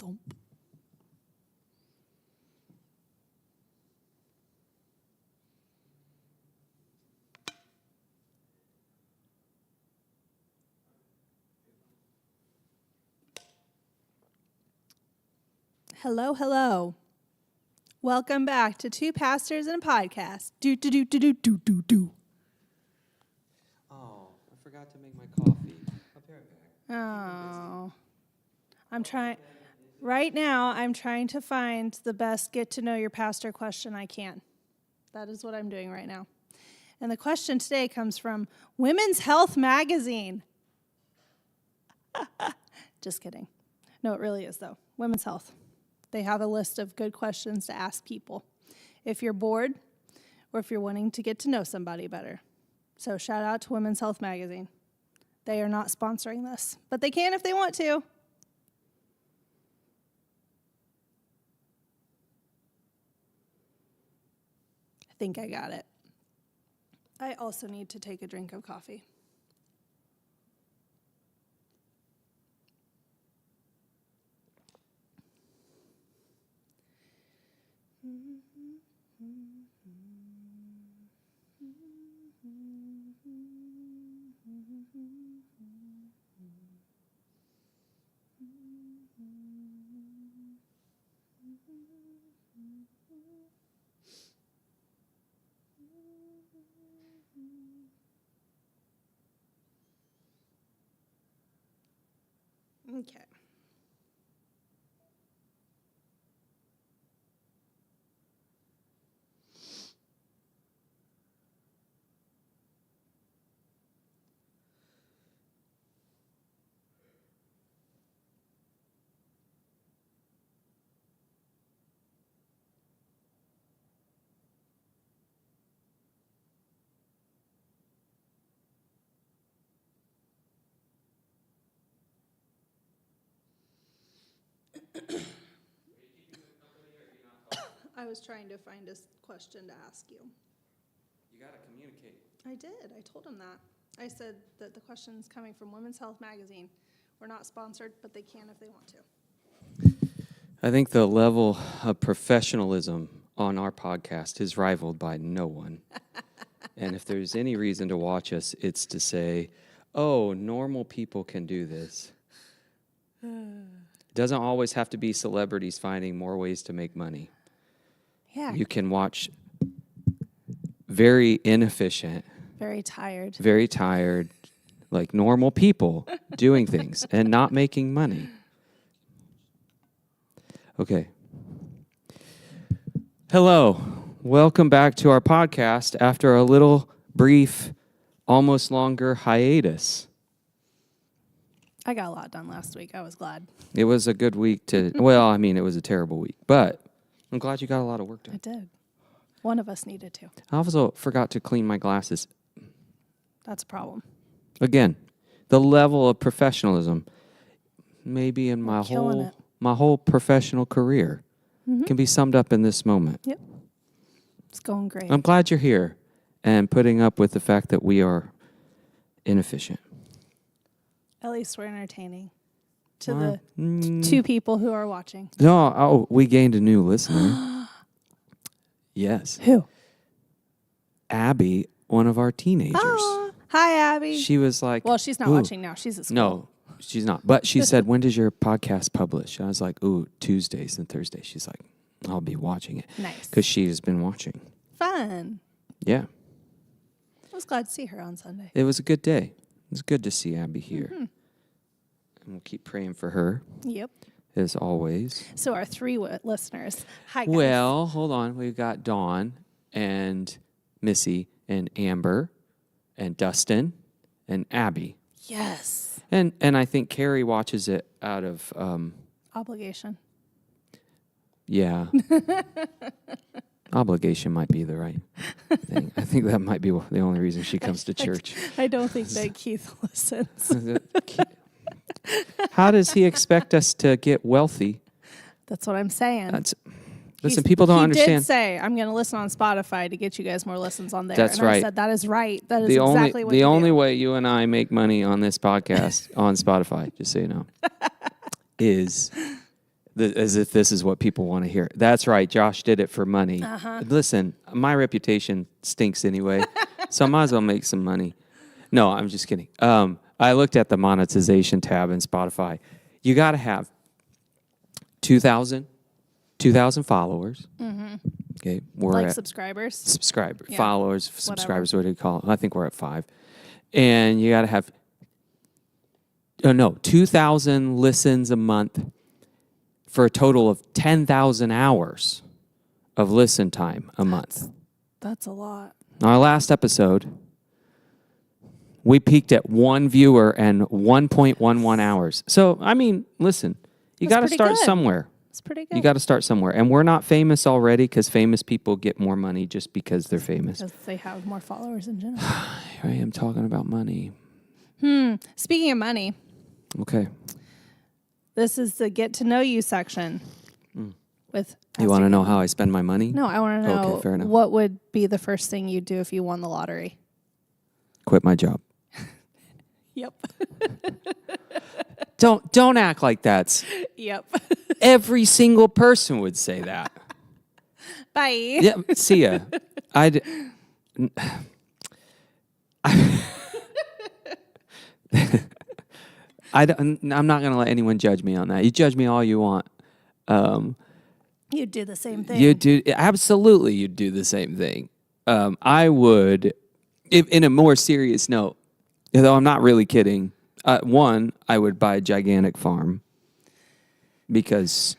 Thump. Hello, hello. Welcome back to Two Pastors and a Podcast. Do. Oh, I forgot to make my coffee. I'll be right back. Oh. Right now, I'm trying to find the best get to know your pastor question I can. That is what I'm doing right now. And the question today comes from Women's Health Magazine. Just kidding. No, it really is, though. Women's Health. They have a list of good questions to ask people if you're bored or if you're wanting to get to know somebody better. So shout out to Women's Health Magazine. They are not sponsoring this, but they can if they want to. I think I got it. I also need to take a drink of coffee. Okay. I was trying to find a question to ask you. You got to communicate. I did. I told him that. I said that the question is coming from Women's Health Magazine. We're not sponsored, but they can if they want to. I think the level of professionalism on our podcast is rivaled by no one. And if there's any reason to watch us, it's to say, oh, normal people can do this. It doesn't always have to be celebrities finding more ways to make money. Yeah. You can watch very inefficient, Very tired. like normal people doing things and not making money. Okay. Hello. Welcome back to our podcast after a little brief, almost longer hiatus. I got a lot done last week. I was glad. It was a good week it was a terrible week, but I'm glad you got a lot of work done. I did. One of us needed to. I also forgot to clean my glasses. That's a problem. Again, the level of professionalism, maybe in my killing whole professional career, can be summed up in this moment. Yep. It's going great. I'm glad you're here and putting up with the fact that we are inefficient. At least we're entertaining to the two people who are watching. No, we gained a new listener. Yes. Who? Abby, one of our teenagers. Oh, hi, Abby. She was like... Well, she's not watching now. She's at school. No, she's not. But she said, when does your podcast publish? I was like, Tuesdays and Thursdays. She's like, I'll be watching it. Nice. Because she has been watching. Fun. Yeah. I was glad to see her on Sunday. It was a good day. It was good to see Abby here. And we'll keep praying for her. Yep. As always. So our three listeners. Hi, guys. Well, hold on. We've got Dawn and Missy and Amber and Dustin and Abby. Yes. And I think Carrie watches it out of... obligation. Yeah. Obligation might be the right thing. I think that might be the only reason she comes to church. I don't think that Keith listens. How does he expect us to get wealthy? That's what I'm saying. Listen, people don't understand. He did say, I'm going to listen on Spotify to get you guys more listens on there. That's and right. I said, that is right. That is exactly what the only do. way you and I make money on this podcast on Spotify, just so you know, is as if this is what people want to hear. That's right. Josh did it for money. Listen, my reputation stinks anyway, so I might as well make some money. No, I'm just kidding. I looked at the monetization tab in Spotify. You got to have 2,000 followers. Okay, we're Like at subscribers. Yeah. followers, Whatever. subscribers. What do you call it? I think we're at 5, and you got to have 2,000 listens a month for a total of 10,000 hours of listen time a month. That's a lot. Our last episode, we peaked at 1 viewer and 1.11 hours. So, I mean, listen, you got to pretty start good. somewhere. It's pretty good. You got to start somewhere. And we're not famous already because famous people get more money just because they're famous. Because they have more followers in general. Here I am talking about money. Speaking of money, Okay. this is the get to know you section. With You want to know how I spend my money? No, I want to know Okay, fair enough. what would be the first thing you'd do if you won the lottery. Quit my job. Yep. Don't act like that's Yep. every single person would say that. Bye. Yeah, see ya. I'm not going to let anyone judge me on that. You judge me all you want. You'd do the same thing. You'd do the same thing. I would, if, in a more serious note, though I'm not really kidding. One, I would buy a gigantic farm because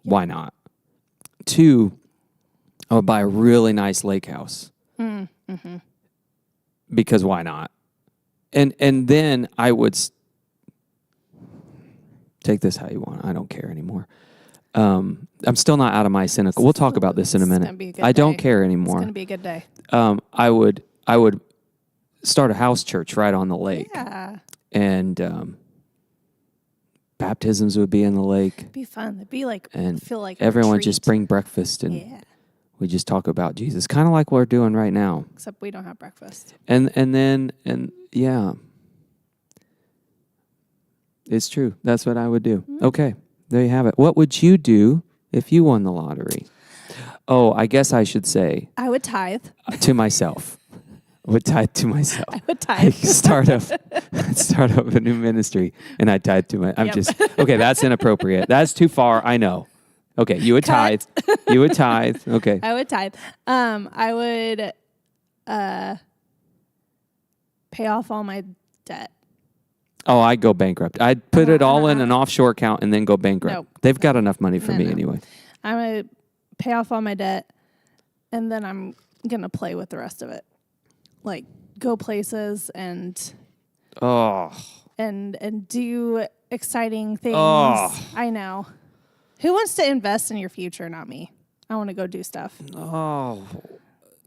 why not? Two, I would buy a really nice lake house because why not? And then I would take this how you want. I don't care anymore. I'm still not out of my cynical. We'll talk about this in a It's gonna minute. be a good I don't day. care It's anymore. going to be a good day. I would start a house church right on the lake, Yeah. and baptisms would be in the lake, It'd be fun. It'd be like, and feel like a everyone retreat. just bring breakfast, and Yeah. we just talk about Jesus, kind of like we're doing right now. Except we don't have breakfast. And yeah, it's true. That's what I would do. Okay, there you have it. What would you do if you won the lottery? Oh, I guess I should say I would tithe. to myself. I would tithe to myself. I would tithe. start up a new ministry, and I tithe to my. Yep. Okay. That's inappropriate. That's too far. I know. Okay, you would Cut. tithe. You would tithe. Okay. I would tithe. I would pay off all my debt. Oh, I'd go bankrupt. I'd put it all in an offshore account and then go bankrupt. Nope. They've got enough money for me No. anyway. I'm going to pay off all my debt, and then I'm going to play with the rest of it. Like, go places and Oh, do exciting things. Oh. I know. Who wants to invest in your future? Not me. I want to go do stuff. oh.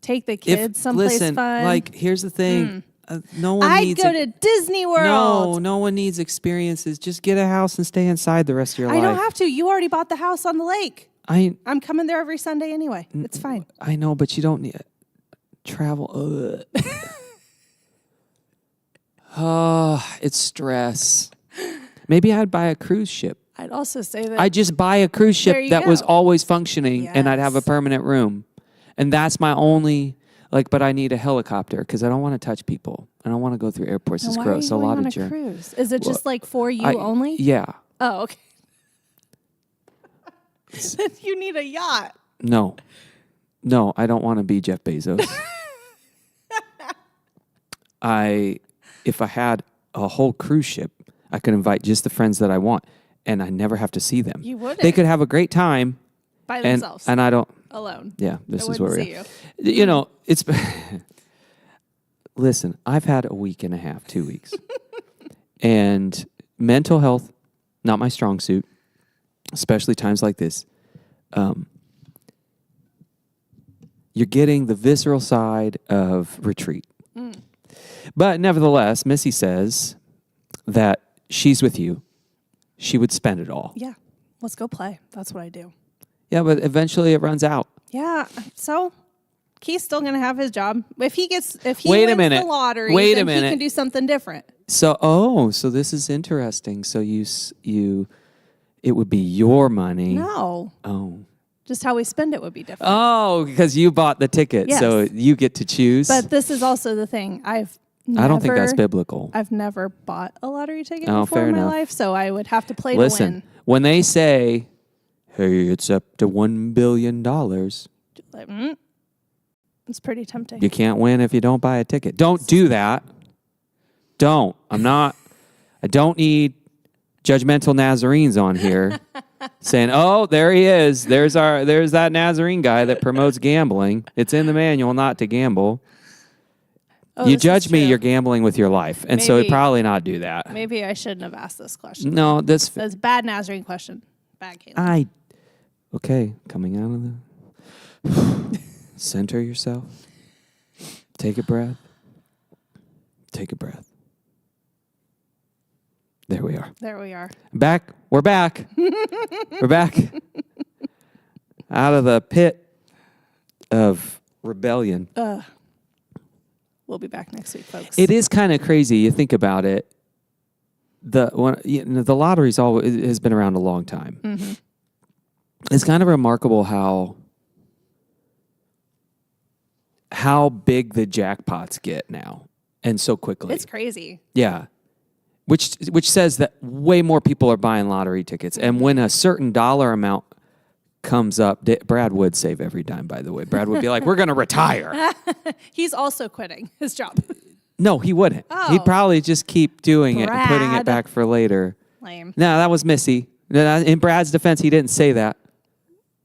Take the kids someplace listen, fun. like, here's the thing. No one I'd needs go to Disney World. No one needs experiences. Just get a house and stay inside the rest of your I life. don't have to. You already bought the house on the lake. I I'm coming there every Sunday anyway. It's fine. I know, but you don't need travel. Oh, it's stress. Maybe I'd buy a cruise ship. I'd also say that I'd just buy a cruise There ship you that was go. always functioning, and I'd have a Yes. permanent room. And that's my only, but I need a helicopter because I don't want to touch people. I don't want to go through airports. Then It's why gross. Are A you lot going on of a germs. cruise? Is it just like for you I- only? Yeah. Oh, okay. Then you need a yacht. No, I don't want to be Jeff Bezos. If I had a whole cruise ship, I could invite just the friends that I want, and I never have to see them. You wouldn't. They could have a great time, By and themselves. I don't. Alone. Yeah, this I is where wouldn't we're see at. You know, it's. Listen, I've had a week and a half, 2 weeks, and mental health, not my strong suit, especially times like this. You're getting the visceral side of retreat. But nevertheless, Missy says that she's with you. She would spend it all. Yeah. Let's go play. That's what I do. Yeah, but eventually it runs out. Yeah. So he's still going to have his job. If he Wait a wins minute. the lottery, Wait a then minute. he can do something different. So this is interesting. So you It would be your money. No. Oh. Just how we spend it would be different. Oh, because you bought the ticket, Yes. so you get to choose. But this is also the thing. I don't think that's biblical. I've never bought a lottery ticket Oh, before fair in my enough. life, so I would have to play Listen, to win. when they say, hey, it's up to $1 billion, Like, it's pretty tempting. you can't win if you don't buy a ticket. Don't do that. Don't. I don't need judgmental Nazarenes on here saying, oh, there he is. There's that Nazarene guy that promotes gambling. It's in the manual not to gamble. Oh, You this judge is me, true. you're gambling with your life. And so Maybe- probably not do that. Maybe I shouldn't have asked this question. No, that's That's a bad Nazarene question. Bad, Caitlin. Okay, coming out of the center yourself. Take a breath. Take a breath. There we are. There we are. Back. We're back. We're back. Out of the pit of rebellion. We'll be back next week, folks. It is kind of crazy. You think about it. The lottery's has been around a long time. Mm-hmm. It's kind of remarkable how big the jackpots get now, and so quickly. It's crazy. Yeah, which says that way more people are buying lottery tickets, and when a certain dollar amount comes up, Brad would save every dime. By the way, Brad would be like, "We're going to retire." He's also quitting his job. No, he wouldn't. Oh. He'd probably just keep doing it and putting it Brad. back for later. Lame. No, that was Missy. In Brad's defense, he didn't say that.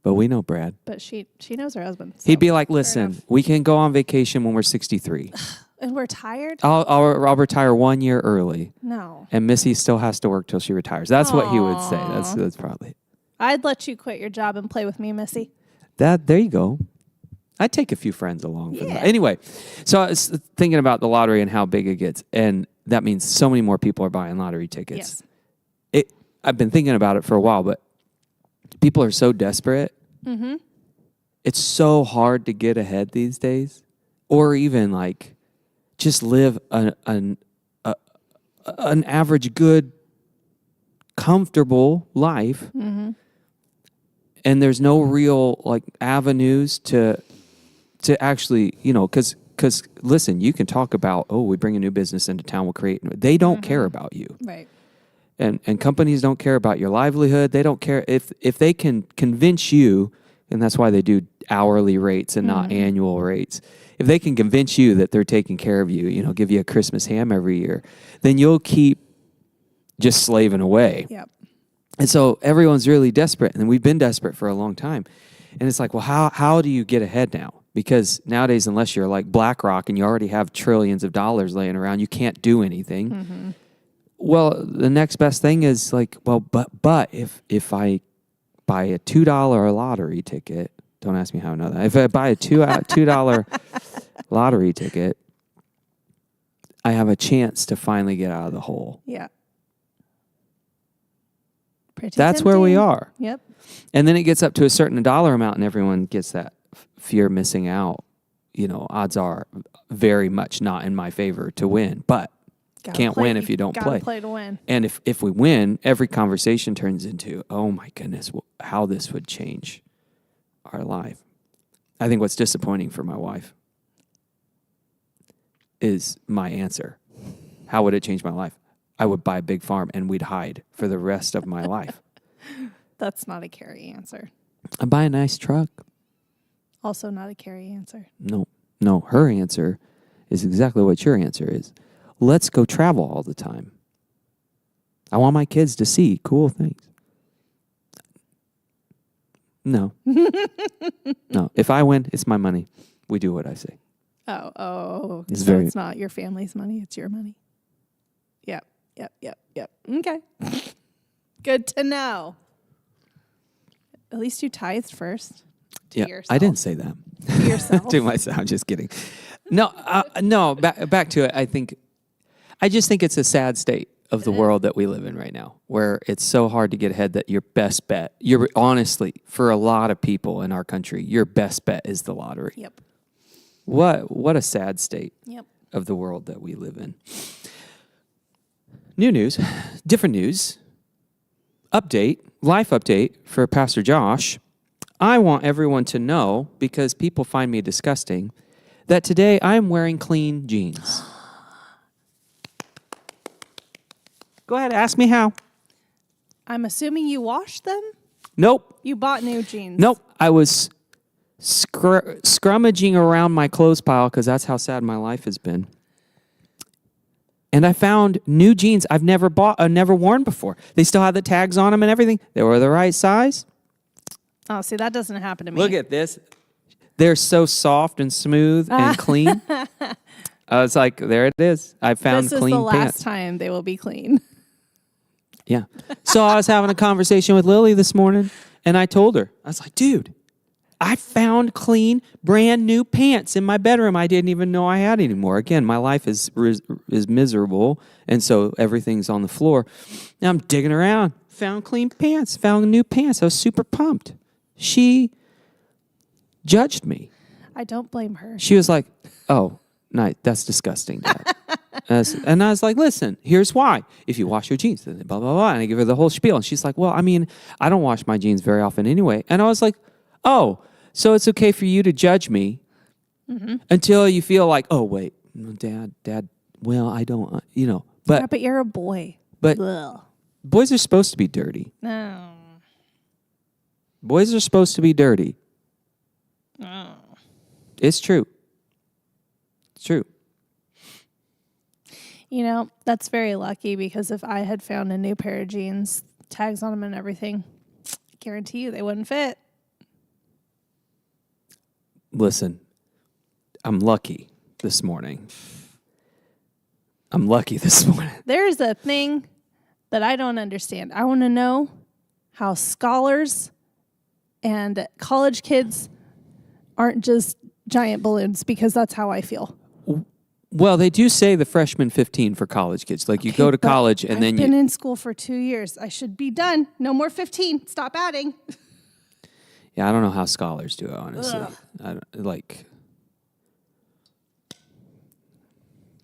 But we know Brad. But she knows her husband. So. He'd be like, listen, we can go on vacation when we're 63. And we're tired? I'll retire 1 year early. No. And Missy still has to work till she retires. That's what he would say. Aw. That's probably. I'd let you quit your job and play with me, Missy. There you go. I'd take a few friends along for that. Yeah. Anyway, so I was thinking about the lottery and how big it gets. And that means so many more people are buying lottery tickets. Yes. I've been thinking about it for a while, but people are so desperate. Mm-hmm. It's so hard to get ahead these days, or even like just live an average, good, comfortable life. Mm-hmm. And there's no real like avenues to actually, because listen, you can talk about, oh, we bring a new business into town, we'll create. They don't care about you. Right. And companies don't care about your livelihood. They don't care if they can convince you, and that's why they do hourly rates and not annual rates. If they can convince you that they're taking care of you, give you a Christmas ham every year, then you'll keep just slaving away. Yep. And so everyone's really desperate, and we've been desperate for a long time. And it's like, well, how do you get ahead now? Because nowadays, unless you're like BlackRock and you already have trillions of dollars laying around, you can't do anything. Mm-hmm. Well, the next best thing is like, well, but if I buy a $2 lottery ticket, don't ask me how I know that. If I buy a $2 lottery ticket, I have a chance to finally get out of the hole. Yeah. Pretty That's where we tempting. are. Yep. And then it gets up to a certain dollar amount, and everyone gets that fear of missing out. Odds are very much not in my favor to win, but can't win if you don't play. Gotta play to win. And if we win, every conversation turns into, oh my goodness, how this would change our life. I think what's disappointing for my wife is my answer. How would it change my life? I would buy a big farm and we'd hide for the rest of my life. That's not a Carrie answer. I'd buy a nice truck. Also not a Carrie answer. No, her answer is exactly what your answer is. Let's go travel all the time. I want my kids to see cool things. No. No. If I win, it's my money. We do what I say. Oh. It's So very- it's not your family's money, it's your money. Yep. Okay. Good to know. At least you tithed first. To yourself. I didn't say that. To yourself. To myself. I'm just kidding. No. Back to it. I just think it's a sad state of the world that we live in right now, where it's so hard to get ahead that your best bet, honestly, for a lot of people in our country, your best bet is the lottery. Yep. What a sad state Yep. of the world that we live in. New news, different news. life update for Pastor Josh. I want everyone to know, because people find me disgusting, that today I am wearing clean jeans. Go ahead, ask me how. I'm assuming you washed them? Nope. You bought new jeans? Nope. I was scrummaging around my clothes pile because that's how sad my life has been. And I found new jeans I've never worn before. They still had the tags on them and everything. They were the right size. Oh, see, that doesn't happen to me. Look at this. They're so soft and smooth and clean. I was like, there it is. I found clean pants. This is the last time they will be clean. Yeah. So I was having a conversation with Lily this morning, and I told her, I was like, dude, I found clean, brand new pants in my bedroom I didn't even know I had anymore. Again, my life is miserable, and so everything's on the floor. Now I'm digging around, found clean pants, found new pants. I was super pumped. She judged me. I don't blame her. She was like, oh, no, that's disgusting, Dad. And I was like, listen, here's why. If you wash your jeans, then blah, blah, blah. And I give her the whole spiel. And she's like, well, I mean, I don't wash my jeans very often anyway. And I was like, oh, so it's okay for you to judge me until you feel like, oh, wait, Dad, well, I don't, But, yeah, but you're a boy. But ugh. Boys are supposed to be dirty. No. Boys are supposed to be dirty. Oh. It's true. It's true. That's very lucky, because if I had found a new pair of jeans, tags on them and everything, I guarantee you they wouldn't fit. Listen, I'm lucky this morning. There's a thing that I don't understand. I want to know how scholars and college kids aren't just giant balloons, because that's how I feel. Well, they do say the freshman 15 for college kids. Like, you go to college and then I've been in school for 2 years. I should be done. No more 15. Stop adding. Yeah, I don't know how scholars do it, honestly.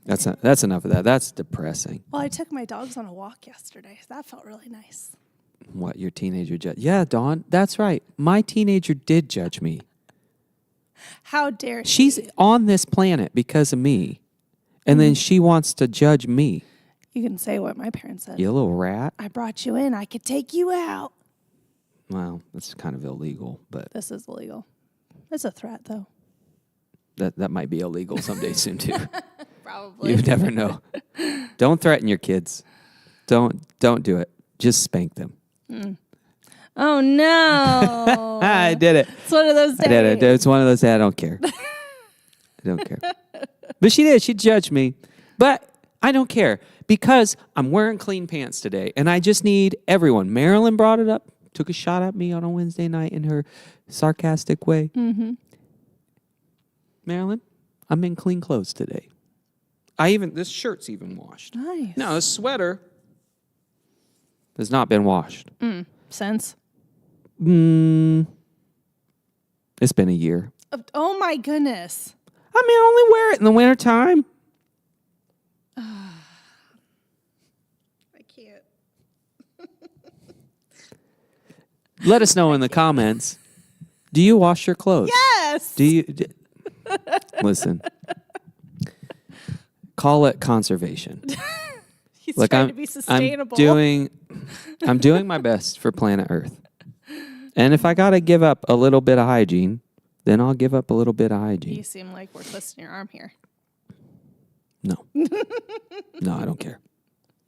That's enough of that. That's depressing. Well, I took my dogs on a walk yesterday. That felt really nice. What, your teenager judge? Yeah, Dawn, that's right. My teenager did judge me. How dare she? She's on this planet because of me. And then she wants to judge me. You can say what my parents said. You little rat. I brought you in. I could take you out. Well, that's kind of illegal, but this is illegal. It's a threat, though. That might be illegal someday soon too. Probably. You never know. Don't threaten your kids. Don't do it. Just spank them. Oh no! I did it. It's one of those days. I did it. It's one of those days. I don't care. But she did. She judged me. But I don't care, because I'm wearing clean pants today, and I just need everyone. Marilyn brought it up, took a shot at me on a Wednesday night in her sarcastic way. Mm-hmm. Marilyn, I'm in clean clothes today. This shirt's even washed. Nice. No, this sweater has not been washed. Since? It's been a year. Oh my goodness. I mean, I only wear it in the wintertime. I can't. Let us know in the comments. Do you wash your clothes? Yes. Listen. Call it conservation. He's trying to be sustainable. I'm doing my best for planet Earth. And if I got to give up a little bit of hygiene, then I'll give up a little bit of hygiene. You seem like we're twisting your arm here. No. No, I don't care.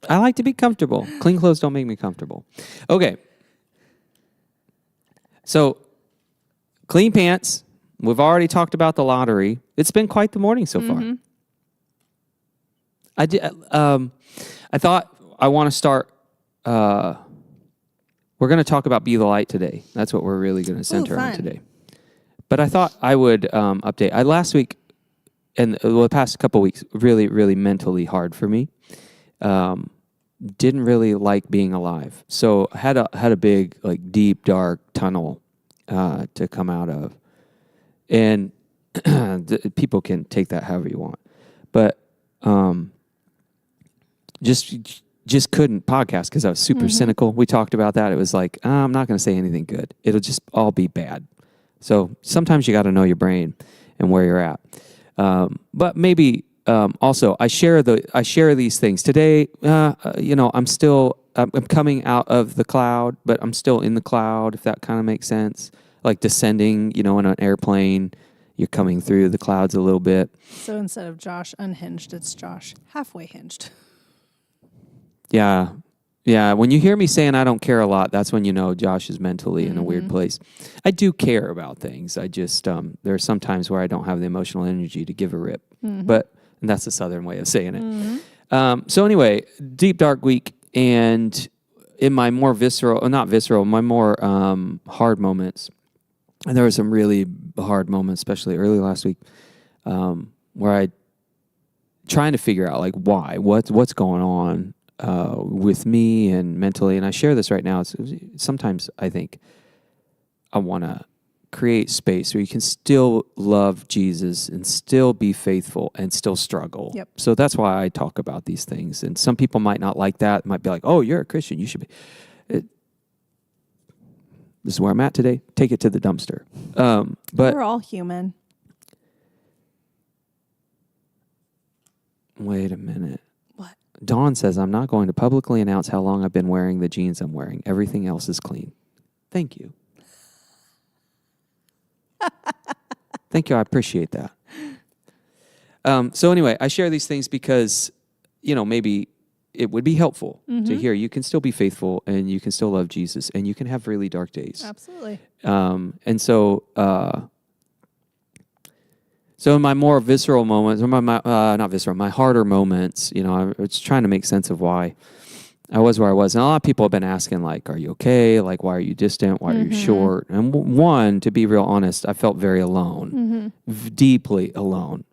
I like to be comfortable. Clean clothes don't make me comfortable. Okay. So, clean pants. We've already talked about the lottery. It's been quite the morning so far. I thought I want to start. We're going to talk about Be the Light today. That's what we're really going to center on today. But I thought I would update. Last week and the past couple weeks, really, really mentally hard for me. Didn't really like being alive. So I had a big, like, deep, dark tunnel to come out of. And people can take that however you want. But just just couldn't podcast because I was super cynical. We talked about that. It was like, I'm not going to say anything good. It'll just all be bad. So sometimes you got to know your brain and where you're at. But maybe also I share these things today. I'm coming out of the cloud, but I'm still in the cloud, if that kind of makes sense. Like descending, in an airplane, you're coming through the clouds a little bit. So instead of Josh unhinged, it's Josh halfway hinged. Yeah. Yeah. When you hear me saying I don't care a lot, that's when you know Josh is mentally in a weird place. I do care about things. I just, there are some times where I don't have the emotional energy to give a rip. And that's a Southern way of saying it. So anyway, deep, dark week. And in my more my more hard moments, and there were some really hard moments, especially early last week, where I trying to figure out like what's going on with me and mentally. And I share this right now. Sometimes I think I want to create space where you can still love Jesus and still be faithful and still struggle. Yep. So that's why I talk about these things. And some people might not like that. Might be like, oh, you're a Christian. You should be. This is where I'm at today. Take it to the dumpster. But we're all human. Wait a minute. What? Dawn says, I'm not going to publicly announce how long I've been wearing the jeans I'm wearing. Everything else is clean. Thank you. Thank you. I appreciate that. So anyway, I share these things because, maybe it would be helpful to hear you can still be faithful and you can still love Jesus and you can have really dark days. Absolutely. And so in my more visceral moments, or my harder moments, I was trying to make sense of why I was where I was. And a lot of people have been asking, like, are you okay? Like, why are you distant? Why are you short? And one, to be real honest, I felt very alone, deeply alone.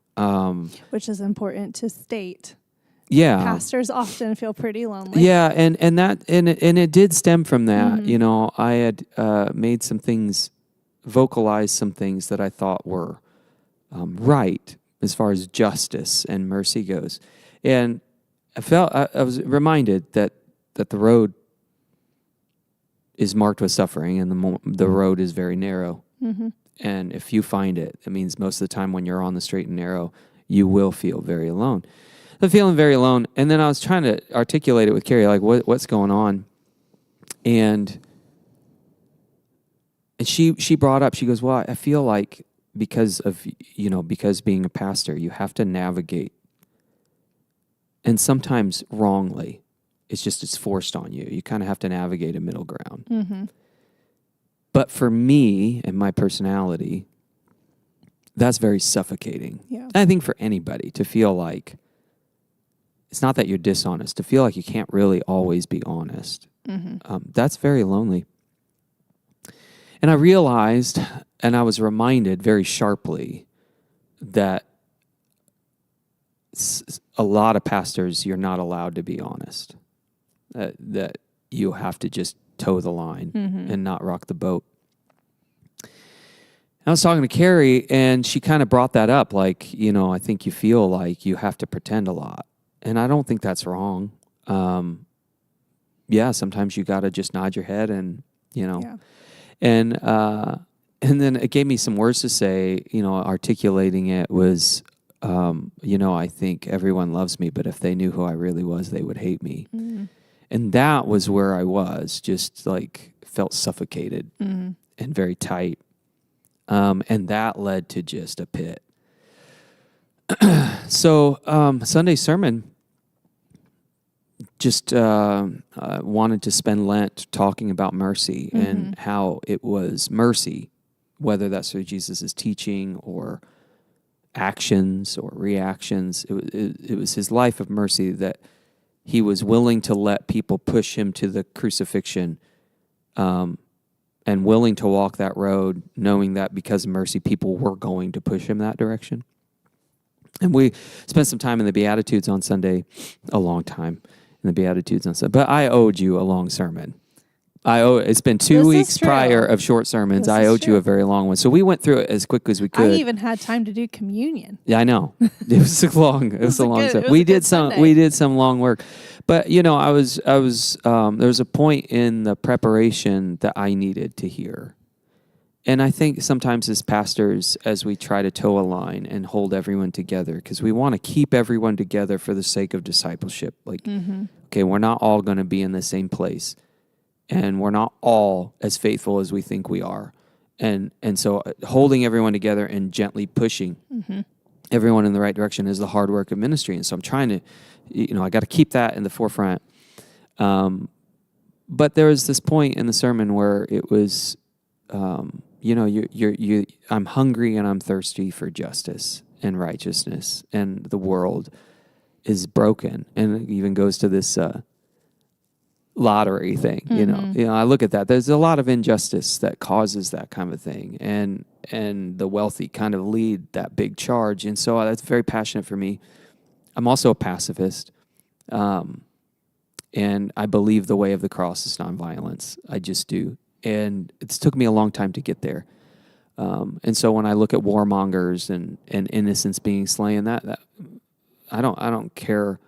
Which is important to state. Yeah. Pastors often feel pretty lonely. Yeah, and it did stem from that. I had made some things, vocalized some things that I thought were right as far as justice and mercy goes. And I was reminded that the road is marked with suffering and the road is very narrow. And if you find it, it means most of the time when you're on the straight and narrow, you will feel very alone. I'm feeling very alone. And then I was trying to articulate it with Carrie, like what's going on. And she brought up, she goes, well, I feel like because being a pastor, you have to navigate. And sometimes wrongly, it's forced on you. You kind of have to navigate a middle ground. But for me and my personality, that's very suffocating. Yeah. I think for anybody to feel like, it's not that you're dishonest, to feel like you can't really always be honest. That's very lonely. And I realized, and I was reminded very sharply, that a lot of pastors, you're not allowed to be honest. That you have to just toe the line and not rock the boat. I was talking to Carrie, and she kind of brought that up, like, I think you feel like you have to pretend a lot. And I don't think that's wrong. Sometimes you got to just nod your head and, Yeah. And then it gave me some words to say, articulating it was, I think everyone loves me, but if they knew who I really was, they would hate me. And that was where I was, just like felt suffocated and very tight. And that led to just a pit. So Sunday sermon, just wanted to spend Lent talking about mercy and how it was mercy, whether that's through Jesus' teaching or actions or reactions. It was his life of mercy that he was willing to let people push him to the crucifixion, and willing to walk that road, knowing that because of mercy, people were going to push him that direction. And we spent some time in the Beatitudes on Sunday, a long time in the Beatitudes on Sunday. But I owed you a long sermon. It's been 2 This is weeks true. prior of short sermons. This I is owed you true. a very long one. So we went through it as quick as we I could. even had time to do communion. Yeah, I know. It was a long. It was a long. it was We a good did some. Sunday. We did some long work, but I was. There was a point in the preparation that I needed to hear, and I think sometimes as pastors, as we try to toe a line and hold everyone together, because we want to keep everyone together for the sake of discipleship. Like, okay, we're not all going to be in the same place, and we're not all as faithful as we think we are, and so holding everyone together and gently pushing everyone in the right direction is the hard work of ministry. And so I'm trying to, I got to keep that in the forefront. But there was this point in the sermon where it was, I'm hungry and I'm thirsty for justice and righteousness, and the world is broken. And it even goes to this lottery thing. I look at that. There's a lot of injustice that causes that kind of thing, and the wealthy kind of lead that big charge. And so that's very passionate for me. I'm also a pacifist, and I believe the way of the cross is nonviolence. I just do, and it's took me a long time to get there. And so when I look at warmongers and innocents being slain, that I don't care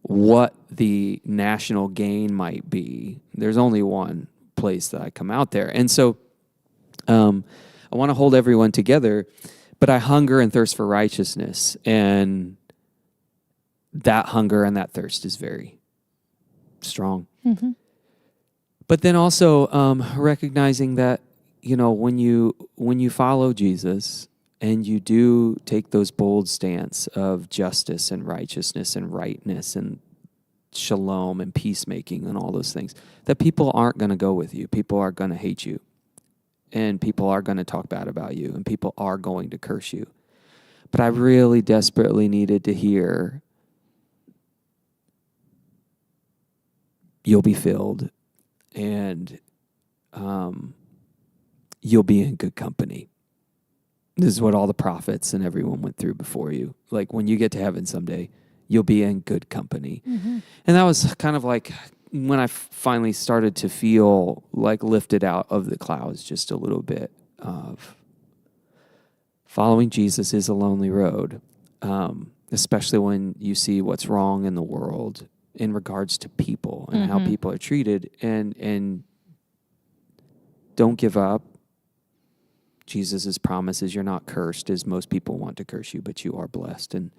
what the national gain might be. There's only one place that I come out there. And so I want to hold everyone together, but I hunger and thirst for righteousness. And that hunger and that thirst is very strong. But then also recognizing that, when you follow Jesus and you do take those bold stance of justice and righteousness and rightness and shalom and peacemaking and all those things, that people aren't going to go with you. People are going to hate you, and people are going to talk bad about you, and people are going to curse you. But I really desperately needed to hear, you'll be filled, and you'll be in good company. This is what all the prophets and everyone went through before you. Like, when you get to heaven someday, you'll be in good company. And that was kind of like when I finally started to feel like lifted out of the clouds just a little bit of following Jesus is a lonely road, especially when you see what's wrong in the world in regards to people and how people are treated. And don't give up. Jesus' promise is you're not cursed, as most people want to curse you, but you are blessed, and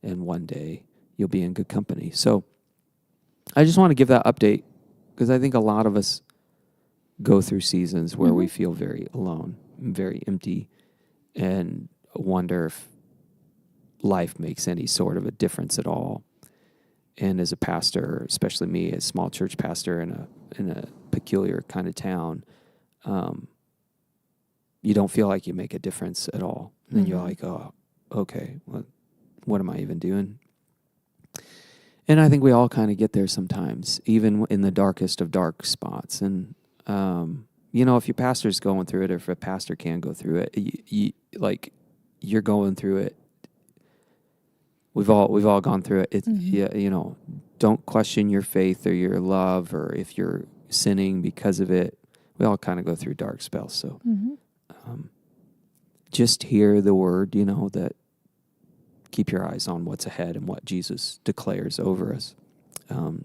one day you'll be in good company. So I just want to give that update, because I think a lot of us go through seasons where we feel very alone, very empty, and wonder if life makes any sort of a difference at all. And as a pastor, especially me, a small church pastor in a peculiar kind of town, you don't feel like you make a difference at all. And you're like, oh, okay, what am I even doing? And I think we all kind of get there sometimes, even in the darkest of dark spots. And, if your pastor's going through it, or if a pastor can go through it, you're going through it. We've all gone through it. Don't question your faith or your love, or if you're sinning because of it. We all kind of go through dark spells. So just hear the word, that keep your eyes on what's ahead and what Jesus declares over us,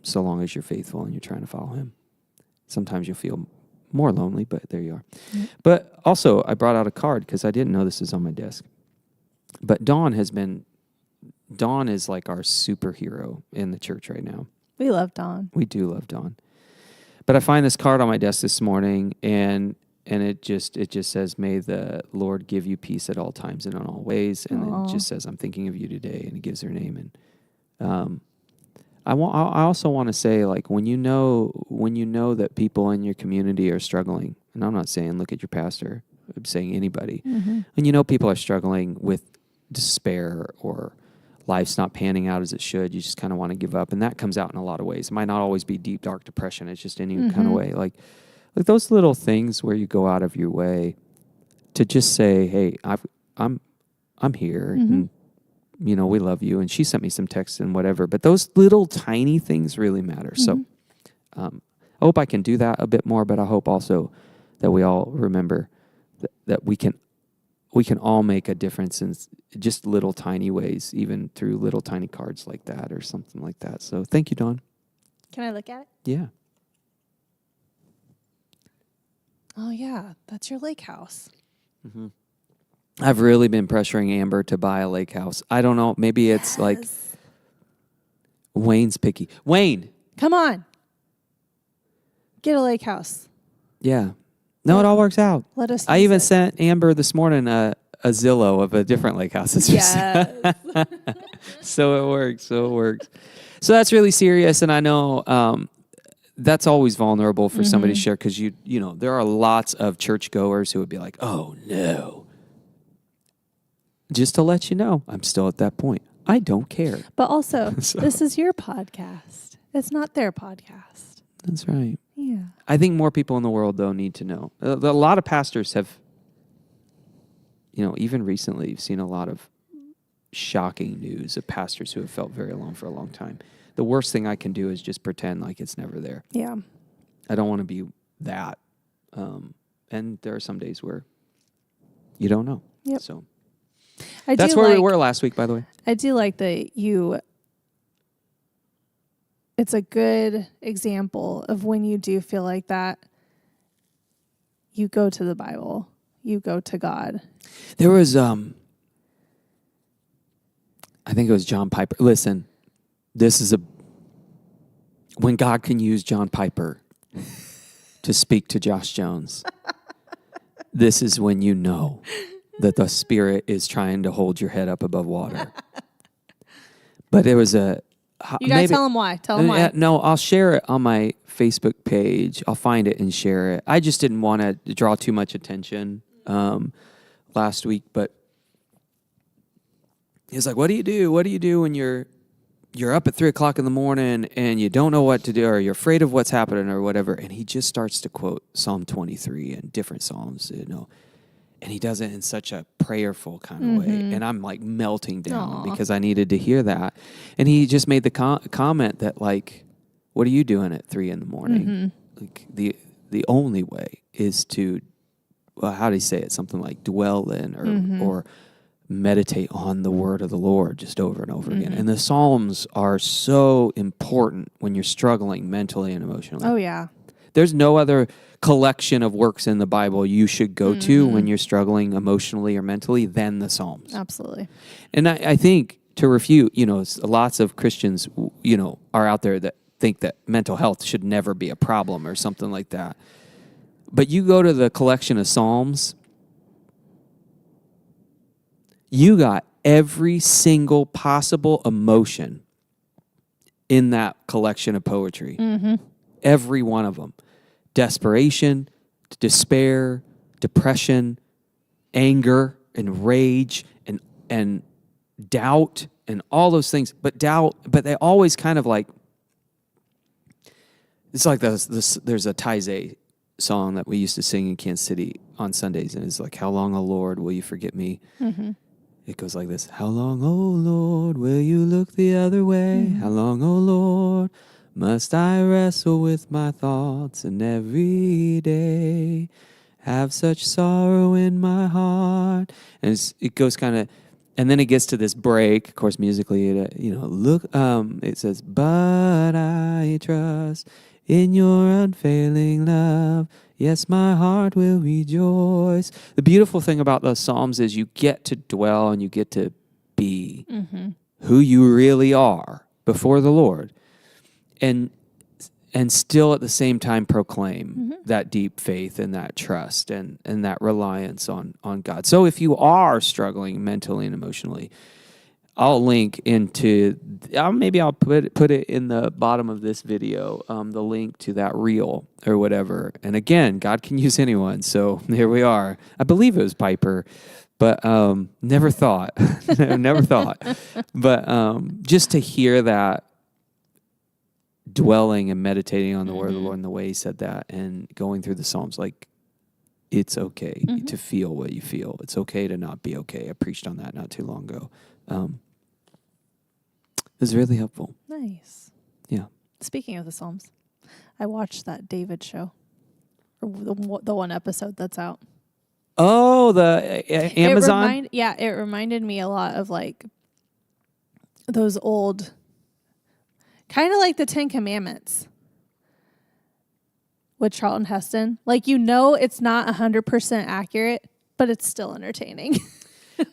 so long as you're faithful and you're trying to follow him. Sometimes you'll feel more lonely, but there you are. But also, I brought out a card because I didn't know this is on my desk. But Dawn is like our superhero in the church right now. We love Dawn. We do love Dawn. But I find this card on my desk this morning, and it just says, "May the Lord give you peace at all times and in all ways." And then it just says, "I'm thinking of you today," and it gives her name. And I also want to say, like, when you know that people in your community are struggling, and I'm not saying look at your pastor, I'm saying anybody. When people are struggling with despair, or life's not panning out as it should, you just kind of want to give up. And that comes out in a lot of ways. It might not always be deep, dark depression. It's just any kind of way. Like those little things where you go out of your way to just say, "Hey, I'm here, and we love you." And she sent me some texts and whatever. But those little tiny things really matter. So I hope I can do that a bit more, but I hope also that we all remember that we can all make a difference in just little tiny ways, even through little tiny cards like that or something like that. So thank you, Dawn. Can I look at it? Yeah. Oh, yeah. That's your lake house. Mm-hmm. I've really been pressuring Amber to buy a lake house. I don't know. Maybe it's like Wayne's picky. Wayne! Come on. Get a lake house. Yeah. No, it all works out. Let us I use even it. sent Amber this morning a Zillow of a different lake house. Yes. So it works. So that's really serious. And I know that's always vulnerable for somebody to share because you know, there are lots of churchgoers who would be like, oh, no. Just to let you know, I'm still at that point. I don't care. But also, this is your podcast. It's not their podcast. That's right. Yeah. I think more people in the world, though, need to know. A lot of pastors have, you know, even recently, you've seen a lot of shocking news of pastors who have felt very alone for a long time. The worst thing I can do is just pretend like it's never there. Yeah. I don't want to be that. And there are some days where you don't know. Yep. So That's where we were last week, by the way. I do like that it's a good example of when you do feel like that, you go to the Bible, you go to God. There was, I think it was John Piper. Listen, when God can use John Piper to speak to Josh Jones, this is when you know that the Spirit is trying to hold your head up above water. But there was You got to tell them why. Tell them why. No, I'll share it on my Facebook page. I'll find it and share it. I just didn't want to draw too much attention last week, but he's like, what do you do? What do you do when you're up at 3:00 in the morning and you don't know what to do, or you're afraid of what's happening or whatever? And he just starts to quote Psalm 23 and different Psalms, you know, and he does it in such a prayerful kind of way. And I'm like melting down because I needed to hear that. And he just made the comment that, like, what are you doing at 3 a.m? Like the only way is to, well, how do you say it? Something like dwell in or meditate on the word of the Lord just over and over again. And the Psalms are so important when you're struggling mentally and emotionally. Oh, yeah. There's no other collection of works in the Bible you should go to when you're struggling emotionally or mentally than the Psalms. Absolutely. And I think, to refute, you know, lots of Christians, you know, are out there that think that mental health should never be a problem or something like that. But you go to the collection of Psalms, you got every single possible emotion in that collection of poetry. Every one of them. Desperation, despair, depression, anger, and rage, and doubt, and all those things. But they always kind of like, it's like there's a Taizé song that we used to sing in Kansas City on Sundays, and it's like, how long, O Lord, will you forget me? It goes like this. How long, O Lord, will you look the other way? How long, O Lord, must I wrestle with my thoughts, and every day have such sorrow in my heart? And it goes kind of, and then it gets to this break. Of course, musically, it says, but I trust in your unfailing love. Yes, my heart will rejoice. The beautiful thing about the Psalms is you get to dwell and you get to be who you really are before the Lord. And still at the same time proclaim that deep faith and that trust and that reliance on God. So if you are struggling mentally and emotionally, I'll link into, maybe I'll put it in the bottom of this video, the link to that reel or whatever. And again, God can use anyone. So here we are. I believe it was Piper, but never thought. Never thought. But just to hear that, dwelling and meditating on the word of the Lord and the way he said that, and going through the Psalms, like, it's okay to feel what you feel. It's okay to not be okay. I preached on that not too long ago. It was really helpful. Nice. Yeah. Speaking of the Psalms, I watched that David show, or the one episode that's out. Oh, the Amazon. It reminded me a lot of like those old, kind of like the Ten Commandments with Charlton Heston. Like, it's not 100% accurate, but it's still entertaining.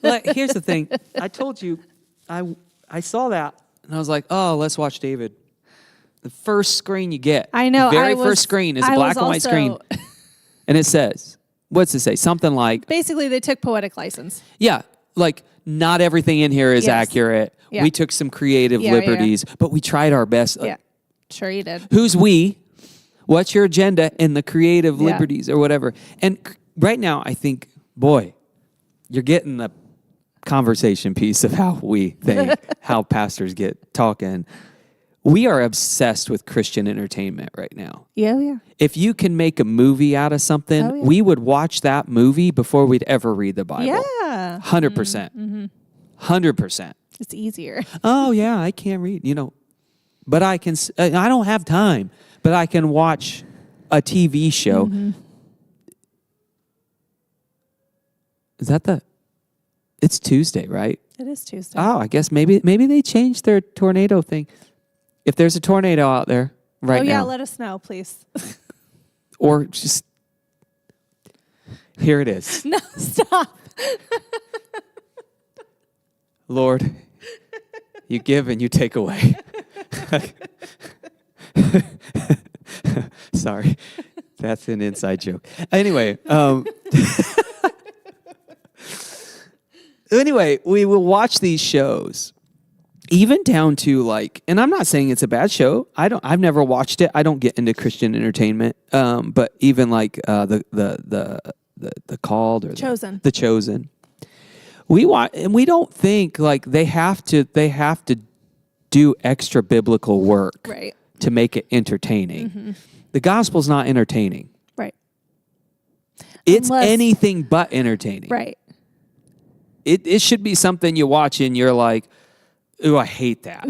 Well, here's the thing. I told you, I saw that and I was like, oh, let's watch David. The first screen you get. I know. The very first screen is a black and white screen. And it says, what's it say? Something like... Basically, they took poetic license. Yeah. Like, not everything in here is accurate. Yeah. We took some creative liberties, but we tried our best. Yeah. Sure you did. Who's we? What's your agenda in the creative liberties or whatever? And right now, I think, boy, you're getting the conversation piece of how we think, how pastors get talking. We are obsessed with Christian entertainment right now. Yeah. If you can make a movie out of something, we would watch that movie before we'd ever read the Bible. Yeah. 100%. 100%. It's easier. Oh, yeah, I can't read, But I can, I don't have time, but I can watch a TV show. Mm-hmm. Is that it's Tuesday, right? It is Tuesday. Oh, I guess maybe they changed their tornado thing. If there's a tornado out there right now. Let us know, please. Or just, here it is. No, stop. Lord, you give and you take away. Sorry, that's an inside joke. Anyway, we will watch these shows, even down to like, and I'm not saying it's a bad show. I've never watched it. I don't get into Christian entertainment. But even like the Called or Chosen. The Chosen. We watch, and we don't think like they have to do extra biblical work to make it entertaining. Mm-hmm. The gospel's not entertaining. Right. It's anything but entertaining. Right. It should be something you watch and you're like, ooh, I hate that.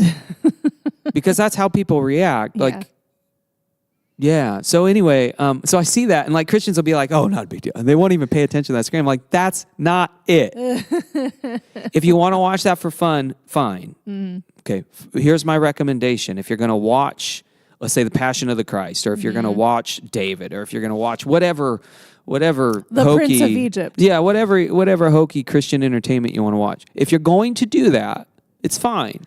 Because that's how people react. Like, yeah. So anyway, so I see that and like Christians will be like, oh, not a big deal. And they won't even pay attention to that screen. I'm like, that's not it. If you want to watch that for fun, fine. Mm. Okay. Here's my recommendation. If you're going to watch, let's say The Passion of the Christ, or if you're going to watch David, or if you're going to watch whatever the hokey, Prince of Egypt. Yeah, whatever hokey Christian entertainment you want to watch. If you're going to do that, it's fine.